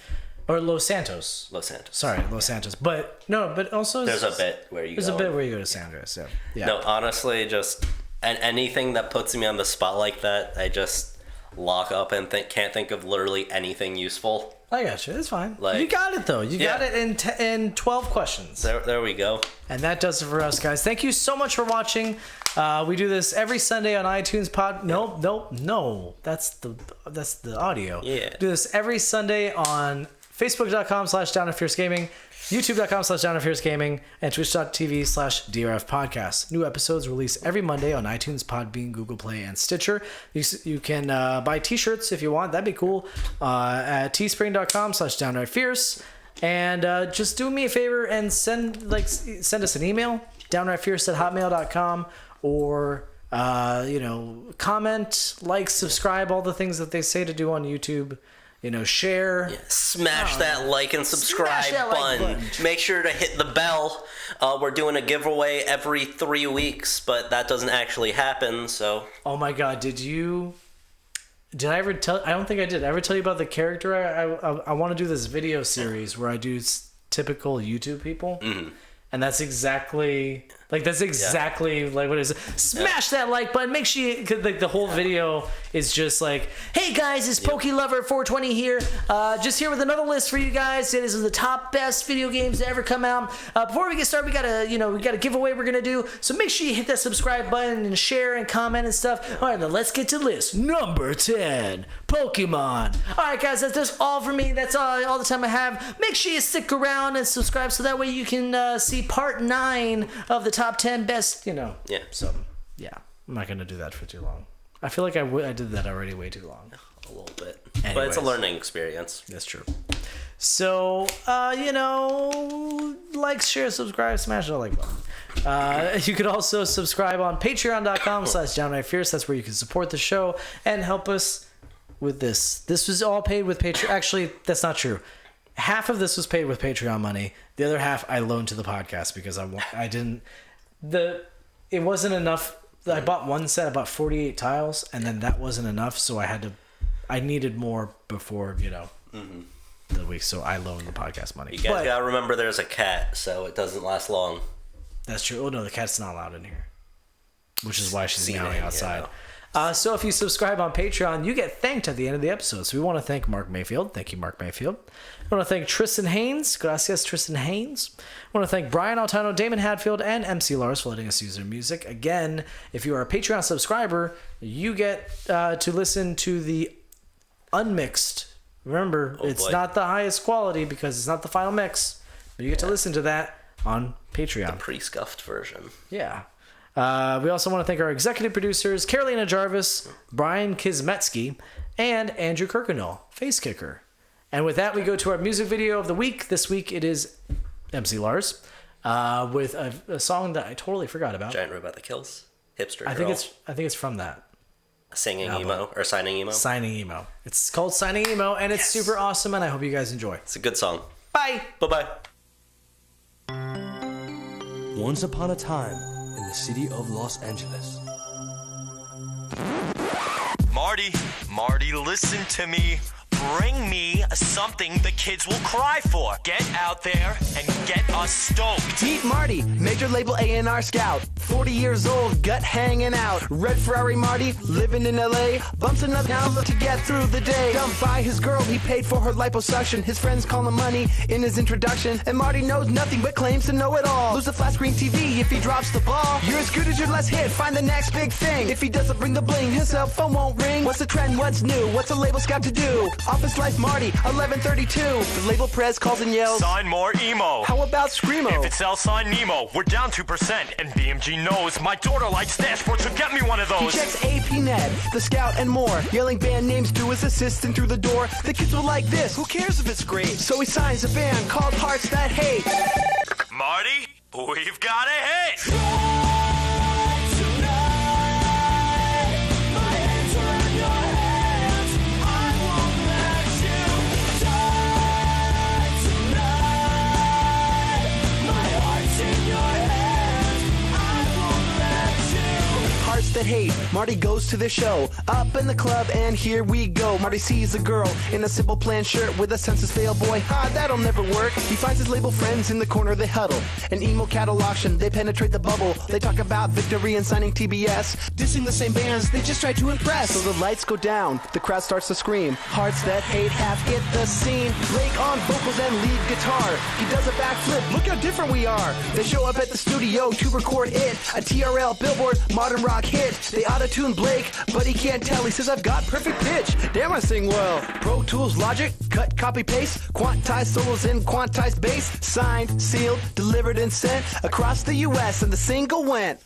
Or Los Santos. Los Santos. Sorry, Los Santos. But no, but also there's a bit where you. There's a bit where you go to San Andreas. Yeah. No, honestly, just anything that puts me on the spot like that, I just lock up and can't think of literally anything useful. I got you. It's fine. Like, you got it though. You got it in 12 questions. There we go. And that does it for us, guys. Thank you so much for watching. We do this every Sunday on iTunes Pod. No. That's the audio. Yeah. Do this every Sunday on Facebook.com/DownOfFierceGaming, YouTube.com/DownOfFierceGaming, and Twitch.tv/DRF Podcast. New episodes released every Monday on iTunes, Podbean, Google Play, and Stitcher. You can buy t-shirts if you want. That'd be cool. At teespring.com/DownrightFierce. And just do me a favor and send us an email, downrightfierce@hotmail.com, or comment, like, subscribe, all the things that they say to do on YouTube. Share. Yeah, smash that like and subscribe button. Make sure to hit the bell. We're doing a giveaway every 3 weeks, but that doesn't actually happen, so. Oh my god, did I ever tell? I don't think I did. Ever tell you about the character? I want to do this video series where I do typical YouTube people. Mm-hmm. And that's exactly like what it is. Smash that like button. Make sure you, like, the whole video is just like, hey guys, it's PokeLover420 here. Just here with another list for you guys. It is the top best video games to ever come out. Before we get started, we got a giveaway we're gonna do. So make sure you hit that subscribe button and share and comment and stuff. All right, now let's get to list number 10, Pokemon. All right, guys, that's all for me. That's all the time I have. Make sure you stick around and subscribe so that way you can see part 9 of the top 10 best. Yeah. So yeah, I'm not gonna do that for too long. I feel like I did that already way too long. A little bit. Anyways. But it's a learning experience. That's true. So, like, share, subscribe, smash the like button. You could also subscribe on patreon.com/downrightfierce. That's where you can support the show and help us with this. This was all paid with Patreon. Actually, that's not true. Half of this was paid with Patreon money. The other half I loaned to the podcast because it wasn't enough. I bought one set, I bought 48 tiles, and then that wasn't enough, so I needed more before, the week, so I loaned the podcast money. You guys gotta remember there's a cat, so it doesn't last long. That's true. Oh no, the cat's not allowed in here, which is why she's meowing outside. So if you subscribe on Patreon, you get thanked at the end of the episode. So we want to thank Mark Mayfield. Thank you, Mark Mayfield. I want to thank Tristan Haynes. Gracias, Tristan Haynes. I want to thank Brian Altano, Damon Hadfield, and MC Lars for letting us use their music. Again, if you are a Patreon subscriber, you get to listen to the unmixed. Remember, it's not the highest quality because it's not the final mix, but you get to listen to that on Patreon. The pre-scuffed version. Yeah. We also want to thank our executive producers, Carolina Jarvis, Brian Kizmetsky, and Andrew Kirkendall, Face Kicker. And with that, we go to our music video of the week. This week it is MC Lars with a song that I totally forgot about. Giant Robot That Kills. Hipster I Girl. think it's from that. Singing album. Emo or Signing Emo. Signing Emo. It's called Signing Emo, and it's super awesome, and I hope you guys enjoy. It's a good song. Bye. Bye-bye. Once upon a time, the city of Los Angeles. Marty, listen to me. Bring me something the kids will cry for. Get out there and get us stoked. Meet Marty, major label A&R scout. 40 years old, gut hanging out. Red Ferrari Marty, living in LA. Bumps enough now to get through the day. Dumped by his girl, he paid for her liposuction. His friends call him money in his introduction. And Marty knows nothing but claims to know it all. Lose a flat screen TV if he drops the ball. You're as good as your last hit, find the next big thing. If he doesn't bring the bling, his cell phone won't ring. What's the trend, what's new, what's a label scout to do? Office Life Marty, 1132. The label prez calls and yells, Sign more emo. how about Screamo? If it's L sign Nemo, we're down 2%. And BMG knows my daughter likes dashboards, so get me one of He those. checks APNet, the scout, and more. Yelling band names to his assistant through the door. The kids will like this, who cares if it's great? So he signs a band called Hearts That Hate. Marty, we've got a hit. Hearts That Hate. Marty goes to the show, up in the club, and here we go. Marty sees a girl in a simple plan shirt with a census fail boy. That'll never work. He finds his label friends in the corner, they huddle. An emo cattle auction, they penetrate the bubble. They talk about victory and signing TBS. Dissing the same bands, they just try to impress. So the lights go down, the crowd starts to scream. Hearts That Hate have hit the scene. Blake on vocals and lead guitar. He does a backflip, look how different we are. They show up at the studio to record it. A TRL Billboard modern rock hit. They auto-tune Blake, but he can't tell. He says, I've got perfect pitch. Damn, I sing well. Pro Tools Logic, cut, copy, paste. Quantized solos in quantized bass. Signed, sealed, delivered, and sent across the U.S. and the single went.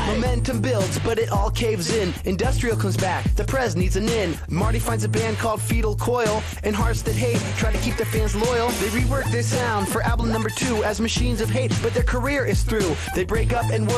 Momentum builds, but it all caves in. Industrial comes back, the prez needs an in. Marty finds a band called Fetal Coil, and Hearts That Hate try to keep their fans loyal. They rework their sound for album number 2 as Machines of Hate, but their career is through. They break up and work